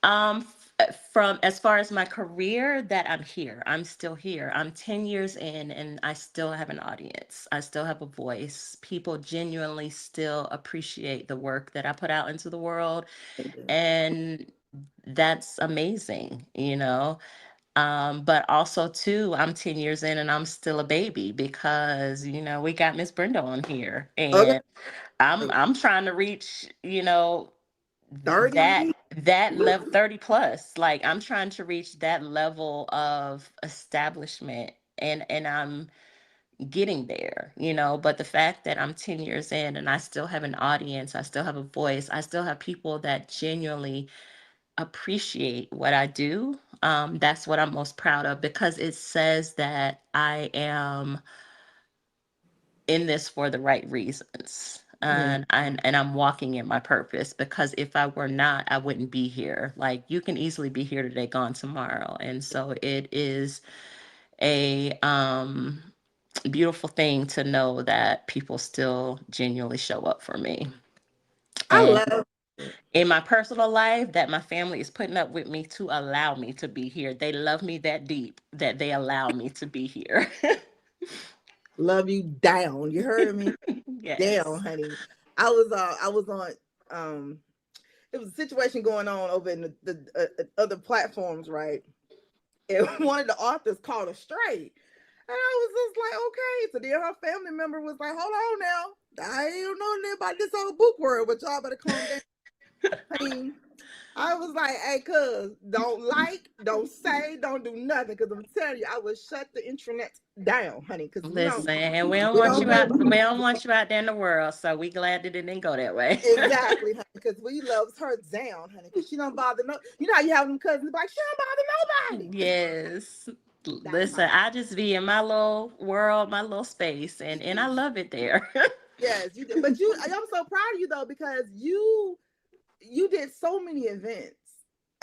From as far as my career, that I'm here. I'm still here. I'm 10 years in and I still have an audience. I still have a voice. People genuinely still appreciate the work that I put out into the world. They do. And that's amazing. But also too, I'm 10 years in and I'm still a baby, because, we got Miss Brenda on here, Okay. and I'm trying to reach, 30. that level, 30 plus. Like, I'm trying to reach that level of establishment, and I'm getting there. But the fact that I'm 10 years in and I still have an audience, I still have a voice, I still have people that genuinely appreciate what I do. That's what I'm most proud of, because it says that I am in this for the right reasons. Yeah. And I'm walking in my purpose, because if I were not, I wouldn't be here. Like, you can easily be here today, gone tomorrow. And so it is a beautiful thing to know that people still genuinely show up for me. I And love it. in my personal life, that my family is putting up with me to allow me to be here. They love me that deep that they allow me to be here. Love you down. You heard me? Down, Yes. honey. I was on um it was a situation going on over in the other platforms, right? And one of the authors called her straight. And I was just like, okay. So then her family member was like, hold on now. I ain't know nothing about this old book world, but y'all better calm down. Honey, I was like, hey, cuz, don't like, don't say, don't do nothing. Cause I'm telling you, I would shut the internet down, honey. Cause Listen, and we don't we want don't you play out. about We don't want you out there in the world. So we glad that it didn't go that way. exactly, honey. Because we loves her down, honey. Cause she don't bother no. You know how you have them cousins like she don't bother nobody. Yes. That's Listen, how. I just be in my little world, my little space, and I love it there. Yes, you did. But I'm so proud of you though because you did so many events.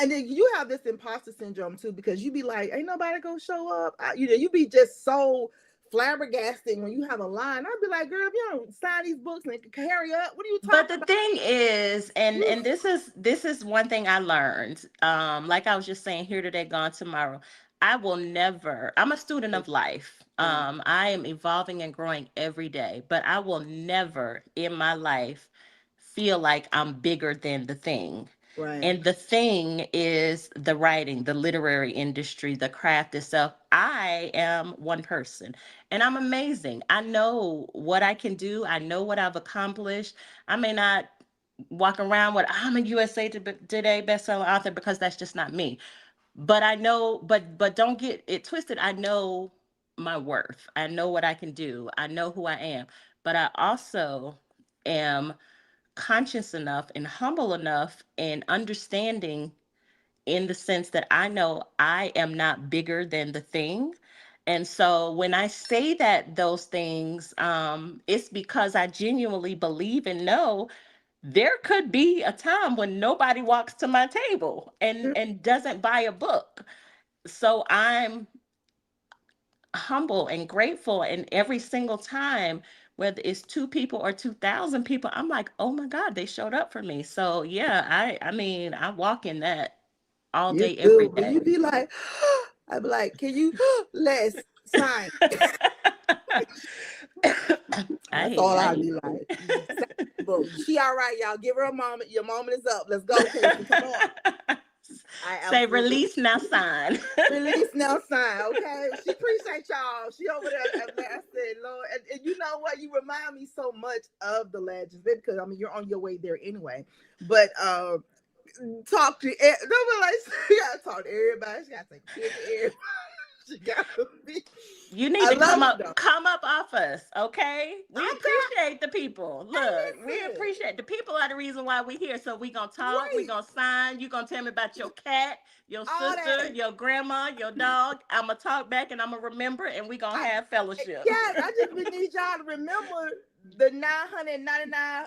And then you have this imposter syndrome too, because you be like, ain't nobody gonna show up. You be just so flabbergasted when you have a line. I'd be like, girl, if you don't sign these books and carry up, what are you But talking the about? thing is, and this is one thing I learned. Like I was just saying, here today, gone tomorrow. I will never. I'm a student of life. Yeah, I am evolving and growing every day, but I will never in my life feel like I'm bigger than the thing. right. And the thing is the writing, the literary industry, the craft itself. I am one person and I'm amazing. I know what I can do. I know what I've accomplished. I may not walk around with I'm a USA Today bestselling author because that's just not me. But I know, but don't get it twisted. I know my worth. I know what I can do. I know who I am. But I also am conscious enough and humble enough and understanding in the sense that I know I am not bigger than the thing. And so when I say that those things, it's because I genuinely believe and know there could be a time when nobody walks to my table and doesn't buy a book. So I'm humble and grateful, and every single time, whether it's two people or 2,000 people, I'm like, oh my God, they showed up for me. So yeah, I mean, I walk in that all You day every do, but you day. be like, I'd be like, can you let's sign? I That's hear all you. I I'd hear be like. But she all right, y'all. Give her a moment. Your moment is up. Let's go, Casey. Come on. you. I Say absolutely release now sign. release now sign. Okay. She appreciate y'all. She over there at last said, Lord. And you know what? You remind me so much of the legends because I mean you're on your way there anyway. But talk to nobody like you gotta talk to everybody. She gotta take care of everybody. She gotta be You need I to love it though. come up off us, okay? We Okay. appreciate the people. Look, we Hey, listen. appreciate the people are the reason why we here. So we gonna talk, we Right. gonna sign. You gonna tell me about your cat, your All sister, that. your grandma, your dog. I'ma talk back and I'ma remember, and we gonna I, have fellowship. yes, I just need y'all to remember the 999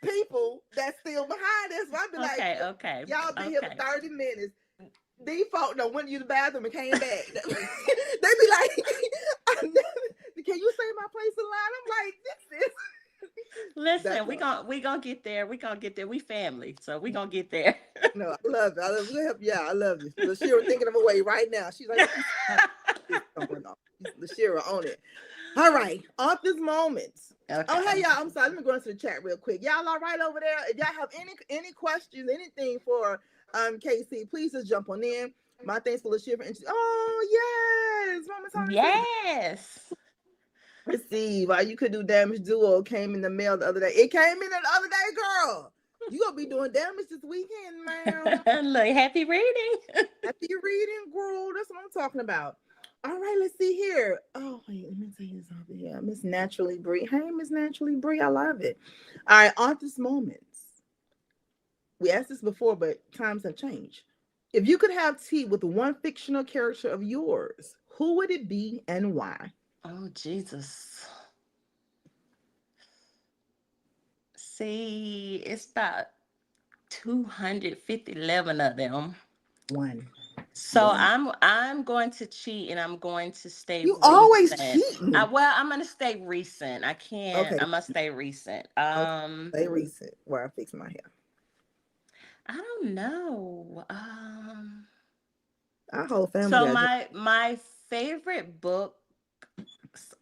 people that's still behind us. So I'd be like, Okay, okay, y'all been here for okay. 30 minutes. These folk done went to the bathroom and came back. They be like, can you say my place in line? I'm like, this is Listen, that's all. we gonna get there. We gonna get there. We family, so we gonna get there. No, I love it. I love you. Yeah, I love you. LaShira thinking of a way right now. She's like, let me see how this is going on. LaShira on it. All right, author's moments. Oh, hey Okay. y'all. I'm sorry. Let me go into the chat real quick. Y'all all right over there? If y'all have any questions, anything for KC, please just jump on in. My thanks for LaShira for interest. Oh yes, Mama Tony said. Yes. Let's see why you could do damage duo came in the mail the other day. It came in the other day, girl. You gonna be doing damage this weekend, ma'am. Look, happy reading. Happy reading, girl. That's what I'm talking about. All right, let's see here. Oh, wait, let me see this over here. Miss Naturally Bree. Hey, Miss Naturally Bree. I love it. All right, author's moments. We asked this before, but times have changed. If you could have tea with one fictional character of yours, who would it be and why? Oh, Jesus. See, it's about 250 11 of them. One. So Wow. I'm going to cheat and I'm going to stay You always recent. cheating. Well, I'm gonna stay recent. I can't. Okay. I must stay recent. Okay. Stay recent. Where I fix my hair. I don't know. Our whole family So got drunk. my favorite books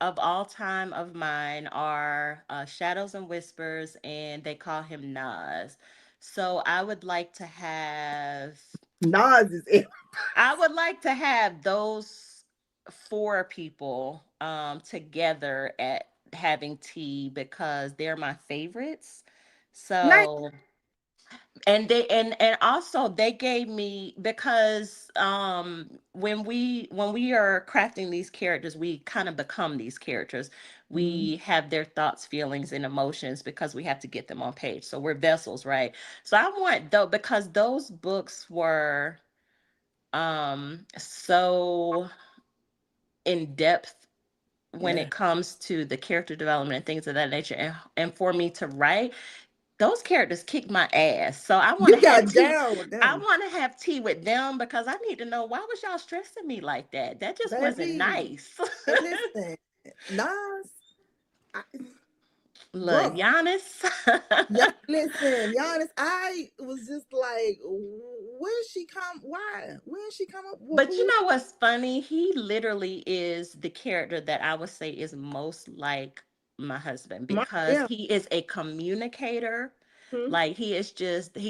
of all time of mine are Shadows and Whispers, and They Call Him Nas. So Nas is it. I would like to have those four people together at having tea because they're my favorites. Nice. So and also they gave me because when we are crafting these characters, we kind of become these characters. Mhm. We have their thoughts, feelings, and emotions because we have to get them on page, so we're vessels, right? So I want though, because those books were so in depth when Yeah. it comes to the character development and things of that nature, and for me to write, those characters kick my ass. So I want You to have got tea. down with I them. want to have tea with them because I need to know, why was y'all stressing me like that? That just wasn't Baby. nice. And listen, Nas, I, Look, bruh. Giannis. Yeah, listen, Giannis, I was just like, where she come? Why? Where she come up? But you Who? know what's funny? He literally is the character that I would say is most like my husband because Yeah. he is a communicator. Mhm. Like he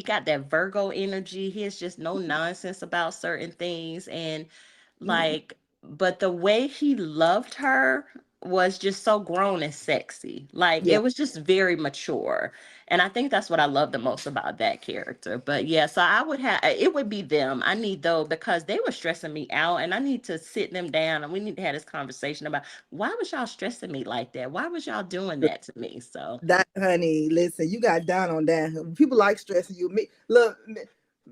got that Virgo energy. He is just no nonsense about certain things. And like, but the way he loved her was just so grown and sexy. Like Yeah. it was just very mature. And I think that's what I love the most about that character. But yeah, so I would have it would be them. I need though because they were stressing me out and I need to sit them down and we need to have this conversation about why was y'all stressing me like that? Why was y'all doing that to me? So That honey, listen, you got down on that. People like stressing you. Me, look,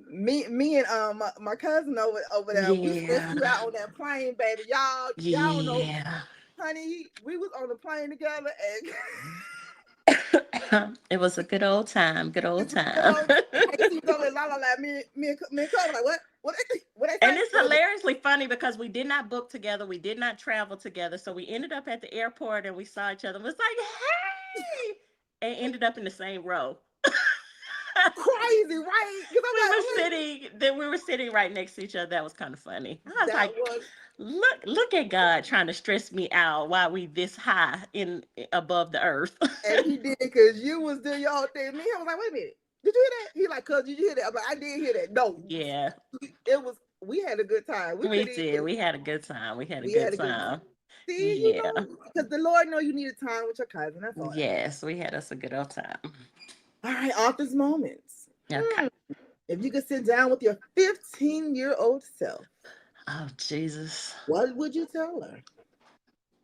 me and my cousin over there, we stressed yeah. you out on that plane, baby. Y'all don't know, Yeah. honey. We was on the plane together, and It was a good old time, good old this was good time. old. Casey was over there, la la la. Me and Cub like, what they And say? it's hilariously funny because we did not book together, we did not travel together. So we ended up at the airport and we saw each other and was like, hey, and ended up in the same row. Crazy, right? Because We were sitting right next to each other. That was kind of funny. I was that like, was, look at God trying to stress me out while we this high in above the earth. and he did because you was doing your whole thing. Me, I was like, wait a minute, did you hear that? He like, cuz, did you hear that? I'm like, I did hear that. No, Yeah, it was. We had a good time. We we couldn't did. even. We had a good time. We had a We good had a good time. time. See, you Yeah. know, because the Lord know you needed time with your cousin. That's all. Yes, we had us a good old time. All right, author's moments. Okay. If you could sit down with your 15-year-old self, Oh, Jesus. what would you tell her?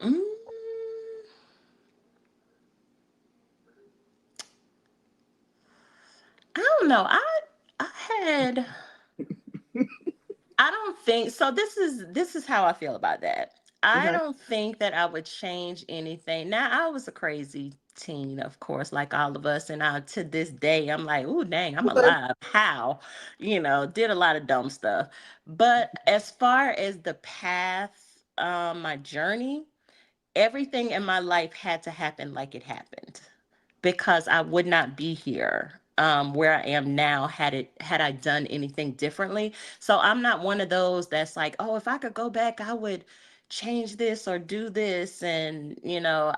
Mm, I don't know. I had I don't think so. This is how I feel about that. I Okay. don't think that I would change anything. Now, I was a crazy teen, of course, like all of us, and to this day, I'm like, "Ooh, dang, I'm Okay. alive." How? Did a lot of dumb stuff. But as far as the path, my journey, everything in my life had to happen like it happened because I would not be here where I am now had I done anything differently. So I'm not one of those that's like, oh, if I could go back, I would change this or do this. And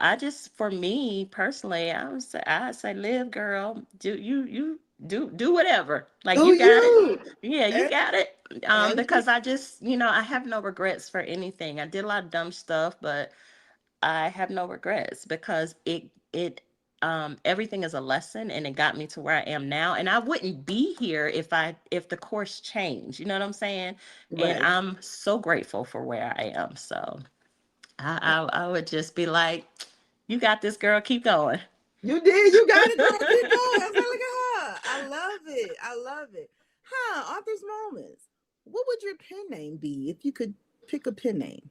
I just, for me personally, I say live, girl. Do you do whatever. Like Do you got it. you? Yeah, you And, got it. and Because I just, I have no regrets for anything. I did a lot of dumb stuff, but I have no regrets because everything is a lesson and it got me to where I am now. And I wouldn't be here if the course changed. You know what I'm saying? And right. I'm so grateful for where I am. So I would just be like, you got this, girl, keep going. You did. You got it, girl. Keep going. I was like, look at her. I love it. I love it. Huh? Author's moments. What would your pen name be if you could pick a pen name?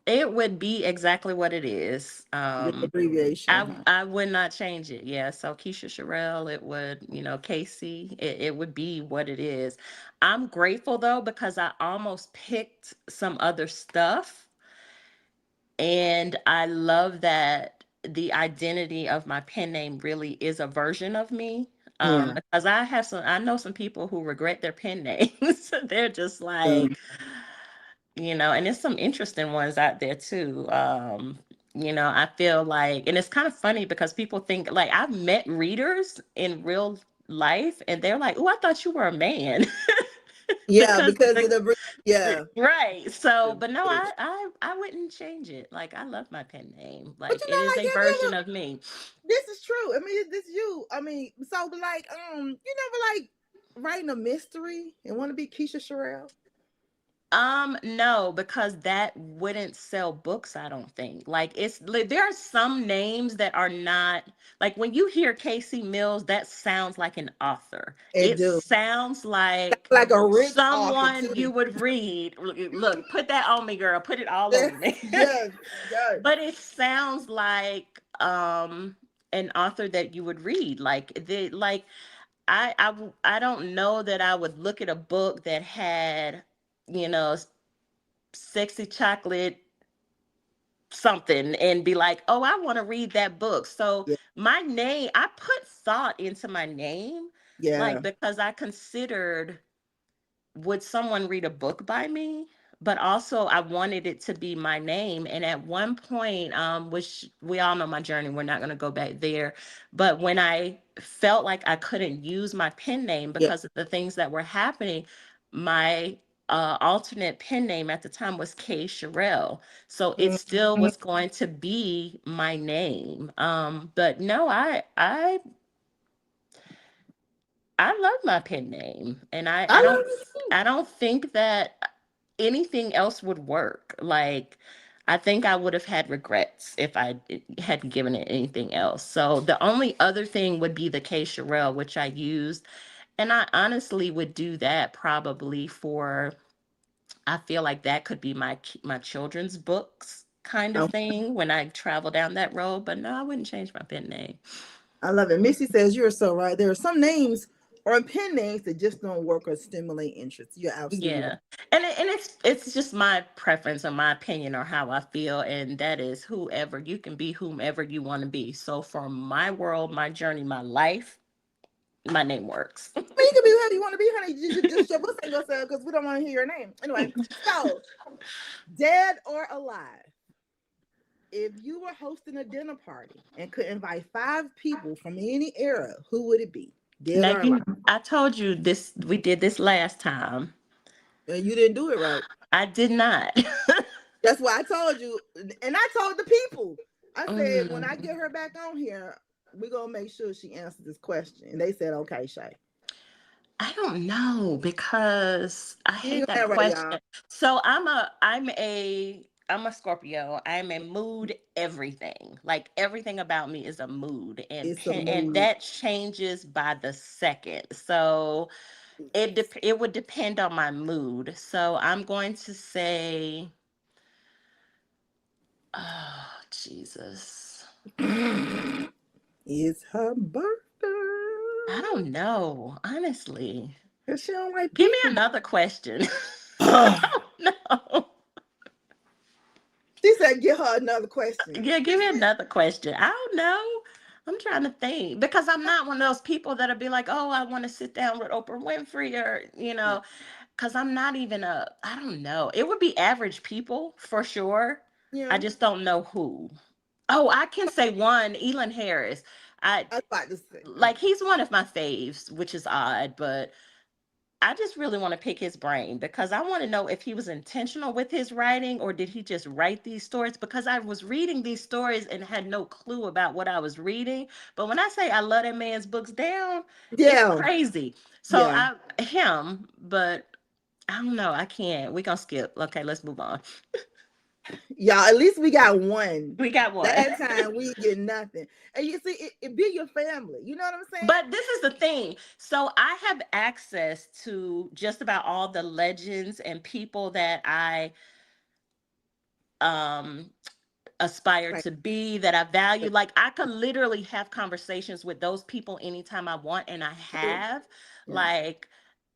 It would be exactly what it is. Just abbreviation, huh? I would not change it. Yeah. So Keisha Sherelle, it would, Casey, it would be what it is. I'm grateful though, because I almost picked some other stuff. And I love that the identity of my pen name really is a version of me. Yeah. Because I know some people who regret their pen names. They're just Mm. like, and there's some interesting ones out there too. I feel like, and it's kind of funny because people think like I've met readers in real life and they're like, "Oh, I thought you were a man." Yeah, because because of the yeah. right. So, but no, I wouldn't change it. Like I love my pen name. But Like you it know, is like, a have you version ever? of me. This is true. I mean, this you. I mean, so but like, you never like writing a mystery and want to be Keisha Sherelle? No, because that wouldn't sell books, I don't think. Like it's like there are some names that are not like when you hear Casey Mills, that sounds like an author. It It do. sounds like Like a rich author someone you too. would read. Look, put that on me, girl. Put it all Yes, over me. yes, yes. But it sounds like an author that you would read. I don't know that I would look at a book that had, you know, sexy chocolate something and be like, oh, I want to read that book. So Yeah, my name, I put thought into my name, yeah, like because I considered, would someone read a book by me? But also I wanted it to be my name. And at one point, which we all know my journey, we're not going to go back there. But when I felt like I couldn't use my pen name yeah. because of the things that were happening, my alternate pen name at the time was Kay Sherelle. So it still Mhm. was going to be my name. But no, I love my pen name, and I love it too. I don't think that anything else would work. Like I think I would have had regrets if I hadn't given it anything else. So the only other thing would be the K Sherelle, which I used, and I honestly would do that probably for. I feel like that could be my children's books kind of Oh, thing when I travel down that road. But no, I wouldn't change my pen name. I love it. Missy says you're so right. There are some names or pen names that just don't work or stimulate interest. You're absolutely right. Yeah. And it's just my preference or my opinion or how I feel, and that is whoever you can be, whomever you want to be. So for my world, my journey, my life, my name works. I mean, you can be whoever you want to be, honey. Just your book yourself because we don't want to hear your name. Anyway, so dead or alive, if you were hosting a dinner party and could invite 5 people from any era, who would it be? Dead Now or alive? you I told you this we did this last time. And you didn't do it right. I did not. That's why I told you. And I told the people, I said, when I Mm, get her back on here, we're going to make sure she answers this question. And they said, okay, Shay. I don't know because I She ain't hate gonna that have right, y'all. question. So I'm a Scorpio. I'm a mood everything. Like everything about me is a mood It's a and mood. that changes by the second. So it would depend on my mood. So I'm going to say oh Jesus. It's her birthday. I don't know, honestly. Cause she don't like Give me people. another question. I Ugh. don't know. She said, "Give her another question." Yeah, give me another question. I don't know. I'm trying to think because I'm not one of those people that'll be like, oh, I want to sit down with Oprah Winfrey or, Yeah, because I'm not even I don't know. It would be average people for sure. I yeah. just don't know who. Oh, I can say one, Elon Harris. I I was about to say, like he's one of my faves, which is odd, but I just really want to pick his brain because I want to know if he was intentional with his writing or did he just write these stories? Because I was reading these stories and had no clue about what I was reading. But when I say I love that man's books down, it's yeah, crazy. So yeah, him, but I don't know. I can't. We're gonna skip. Okay, let's move on. y'all. At least we got one. We got one. That time we get nothing, and you see, it be your family. You know what I'm saying? But this is the thing. So I have access to just about all the legends and people that I um aspire Right. to be, that I value. Like I could literally have conversations with those people anytime I want, and I have. Yeah. Like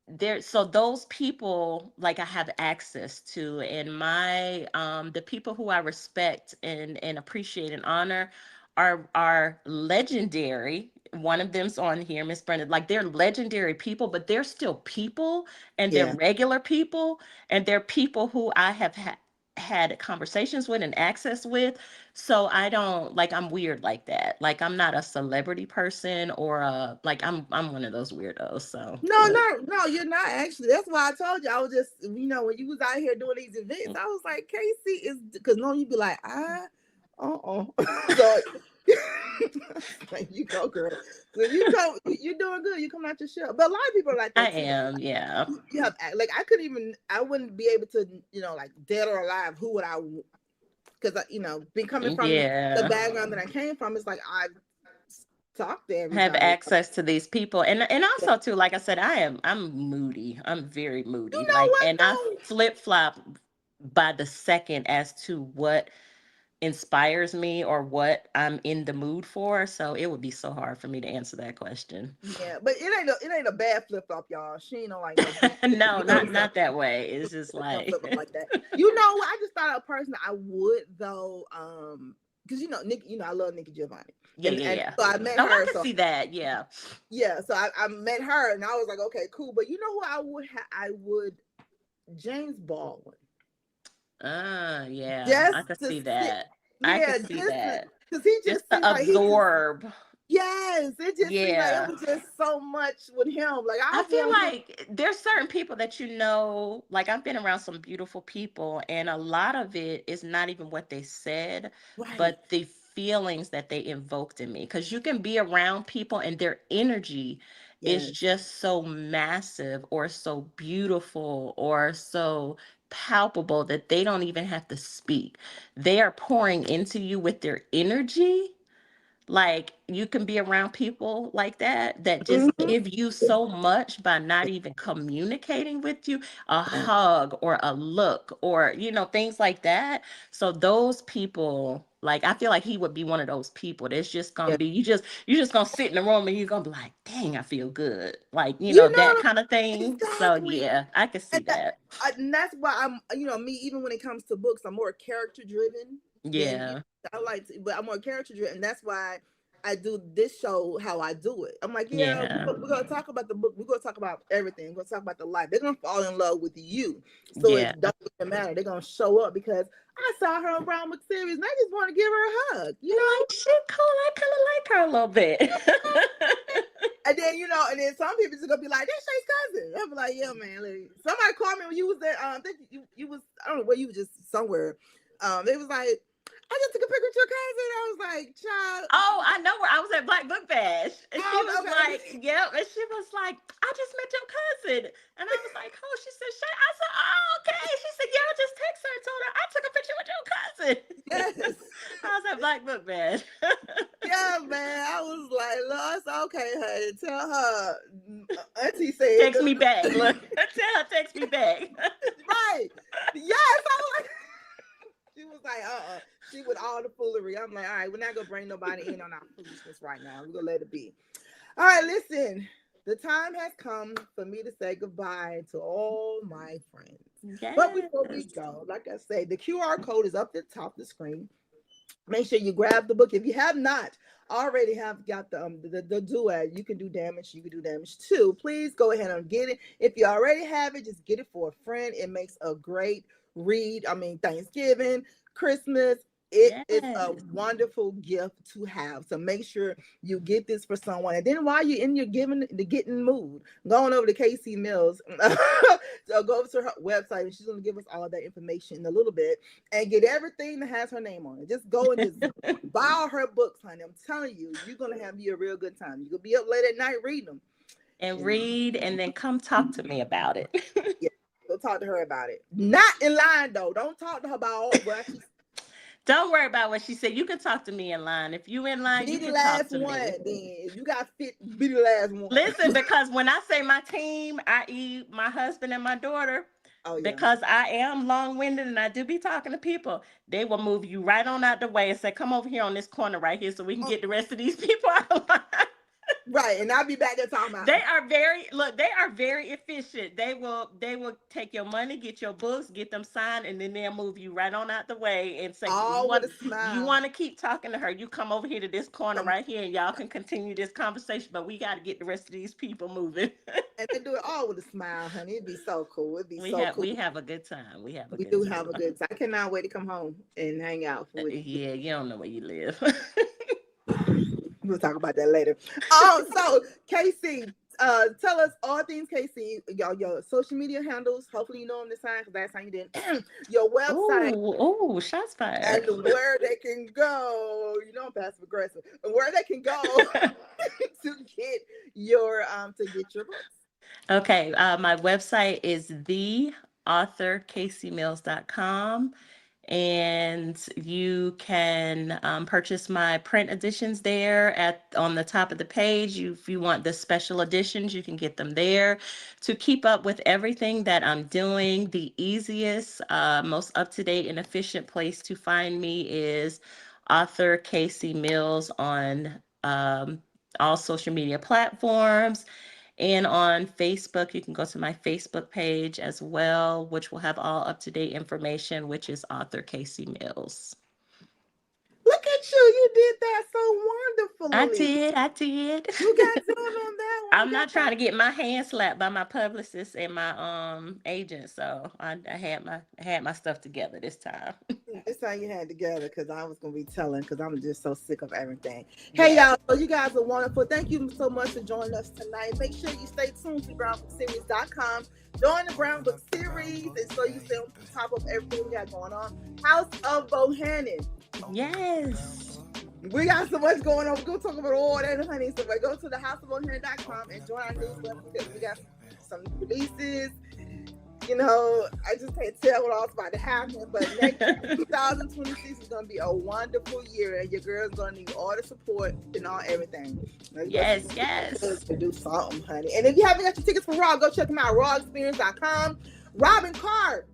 there, so those people, like I have access to, and my the people who I respect and appreciate and honor are legendary. One of them's on here, Miss Brenda. Like they're legendary people, but they're still people, and they're Yeah. regular people, and they're people who I have had conversations with and access with. So I don't, like, I'm weird like that. Like I'm not a celebrity person, or a, like I'm one of those weirdos. So No, yeah. no, no, you're not actually. That's why I told you. I was just, when you was out here doing these events, I was like, Casey is, because no, you'd be like, so like, you go, girl. So you come, you're doing good. You come out your shell. But a lot of people are like I that too. am, yeah. You have, like, I couldn't even, I wouldn't be able to, like, dead or alive, who would I, because been coming from the Yeah. background that I came from, it's like I talk to Have everybody. access to these people. And also too, like I said, I'm moody. I'm very You moody. know Like, what and I though? flip-flop by the second as to what inspires me or what I'm in the mood for. So it would be so hard for me to answer that question. Yeah, but it ain't a bad flip flop, y'all. She ain't no like no deep. No, You know what I'm saying? not that way. It's just Don't like flip flop like that. I just thought of a person I would though, because Nikki, I love Nikki Giovanni, yeah, and yeah, yeah. so I met Oh, I her. can So see that. Yeah. yeah, so I met her, and I was like, okay, cool. But you know who I would James Baldwin, Yeah. just I could to see sit, that. I could yeah, see just that. because he Just just to seemed like he just. absorb. Yes, it just seemed like it Yeah. was just so much with him. Like I I feel want him. like there's certain people that like I've been around some beautiful people, and a lot of it is not even what they said, Right. but the feelings that they invoked in me. Because you can be around people and their energy is Yes. just so massive or so beautiful or so palpable that they don't even have to speak. They are pouring into you with their energy. Like you can be around people like that just Mhm. give you so much by not even communicating with you, a Yeah. hug or a look or things like that. So those people, like I feel like he would be one of those people that's just gonna Yeah. be, you just gonna sit in the room and you're gonna be like, dang, I feel good, like You that know kind of thing. So exactly. yeah, I can see And that. that's why me, even when it comes to books, I'm more character driven than Yeah, I like to, but I'm more character driven. That's why I do this show how I do it. I'm like, yeah, yeah, we're gonna talk about the book. We're gonna talk about everything. We're gonna talk about the life. They're gonna fall in love with you. So yeah. it doesn't even matter. They're gonna show up because I saw her on Brown Book Series and I just want to give her a hug. I'm like, shit, Cole, I kind of like her a little bit. And then some people just gonna be like, "That's Shay's cousin." I'm like, "Yeah, man." Like, somebody called me when you was there. I think you was, I don't know where you was, just somewhere. They was like, "I just took a picture with your cousin." I was like, "Child." Oh, I know where I was at Black Book Bash. And she was Okay. like, yep. And she was like, I just met your cousin. And I was like, oh, she said, Shay. I said, oh, okay. She said, yeah, I just texted her and told her I took a picture with your cousin. Yes. I was at Black Book Bash. Yeah, man. I was like, "Lord, it's okay, hey, tell her." Auntie said, Text me back. Look, tell her text me back. "Right, yes." I was like, she was like, She with all the foolery. I'm like, all right, we're not gonna bring nobody in on our foolishness right now. We're gonna let it be. All right, listen. The time has come for me to say goodbye to all my friends. But before we Yes. go, like I say, the QR code is up at the top of the screen. Make sure you grab the book. If you have not already have got the duet, you can do damage. You can do damage too. Please go ahead and get it. If you already have it, just get it for a friend. It makes a great read. I mean, Thanksgiving, Christmas. It is a Yes. wonderful gift to have. So make sure you get this for someone. And then while you're in your getting mood, going over to Casey Mills, so go over to her website and she's going to give us all that information in a little bit and get everything that has her name on it. Just go and just buy all her books, honey. I'm telling you, you're going to have you a real good time. You're going to be up late at night reading them. And And read and then come talk to me about it. yeah, go talk to her about it. Not in line, though. Don't talk to her about all, well, she's Don't worry about what she said. You can talk to me in line. If you in line, be you the can talk last to one. me. Then if you got fit, be the last one. Listen, because when I say my team, i.e., my husband and my daughter, Oh yeah. Because I am long-winded and I do be talking to people, they will move you right on out the way and say, come over here on this corner right here so we can get the rest of these people out of line. Right, and I'll be back there talking about. They are very efficient. They will take your money, get your books, get them signed, and then they'll move you right on out the way and say, All with a smile. You want to keep talking to her, you come over here to this corner right here and y'all can continue this conversation, but we got to get the rest of these people moving. And they do it all with a smile, honey. It'd be so cool. It'd be cool. We have a good time. We have a good time. I cannot wait to come home and hang out with you. Yeah, you don't know where you live. We'll talk about that later. So Casey, tell us all things, Casey. Your social media handles. Hopefully you know them this time because last time you didn't. Your website. Oh, shots fired. And where they can go. You know I'm passive aggressive. And where they can go to get your books. Okay, my website is theauthorcaseymills.com, and you can purchase my print editions there on the top of the page. If you want the special editions, you can get them there. To keep up with everything that I'm doing, the easiest, most up-to-date and efficient place to find me is Author Casey Mills on all social media platforms. And on Facebook, you can go to my Facebook page as well, which will have all up-to-date information, which is Author Casey Mills. Look at you. You did that so wonderfully. I did. You got done on that one. I'm not trying to get my hand slapped by my publicist and my agent, so I had my stuff together this time. This time you had together because I was gonna be telling because I'm just so sick of everything. Hey y'all, so you guys are wonderful. Thank you so much for joining us tonight. Make sure you stay tuned to brownbookseries.com. Join the Brown Book Series and so you stay on top of everything we got going on. House of Bohannon. Yes. We got so much going on. We're going to talk about all that, honey. So go to the houseofbohannon.com and join our newsletter because we got some releases. You know, I just can't tell what all's about to happen. But next 2026 is going to be a wonderful year, and your girl's going to need all the support and everything. Yes. To do something, honey. And if you haven't got your tickets for Raw, go check them out. rawexperience.com. Robin Carr,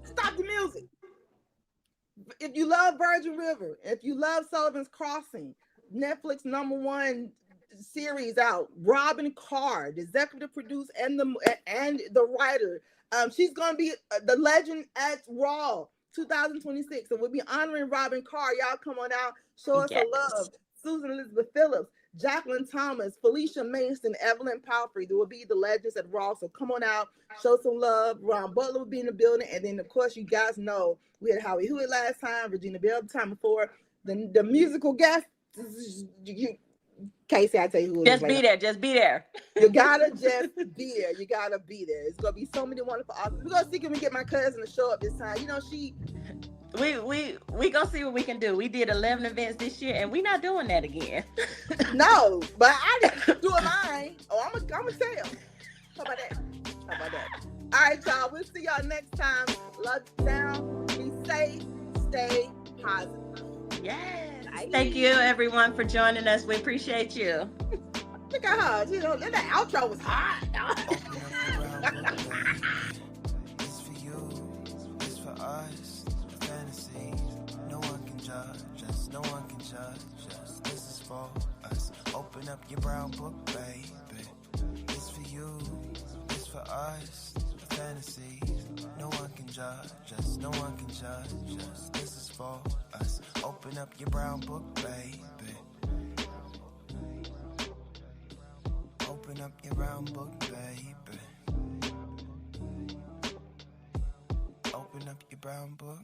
stop the music. If you love Virgin River, if you love Sullivan's Crossing, Netflix #1 series out, Robin Carr, the executive producer and the writer. She's gonna be the legend at Raw 2026, and we'll be honoring Robin Carr. Y'all come on out, show us some love. Susan Elizabeth Phillips, Jacqueline Thomas, Felicia Mason, Evelyn Palfrey. There will be the legends at Raw, so come on out, show some love. Ron Butler will be in the building, and then of course you guys know we had Howie Hewitt last time, Regina Bell the time before. The musical guest, Casey, I tell you who it is. Just be there. You gotta just be there. You gotta be there. It's gonna be so many wonderful authors. We're gonna see if we can get my cousin to show up this time. You know, we gonna see what we can do. We did 11 events this year, and we're not doing that again. No, but I didn't do mine. Oh, I'm gonna tell. How about that? All right, y'all. We'll see y'all next time. Love you down. Be safe. Stay positive. Yes. Thank you, everyone, for joining us. We appreciate you. Look at her. You know, that outro was hot. It's for you. It's for us. Fantasies. No one can judge us. No one can judge us. This is for us. Open up your brown book, baby. It's for you. It's for us. Fantasies. No one can judge us. No one can judge us. This is for us. Open up your brown book, baby. Open up your brown book, baby. Open up your brown book.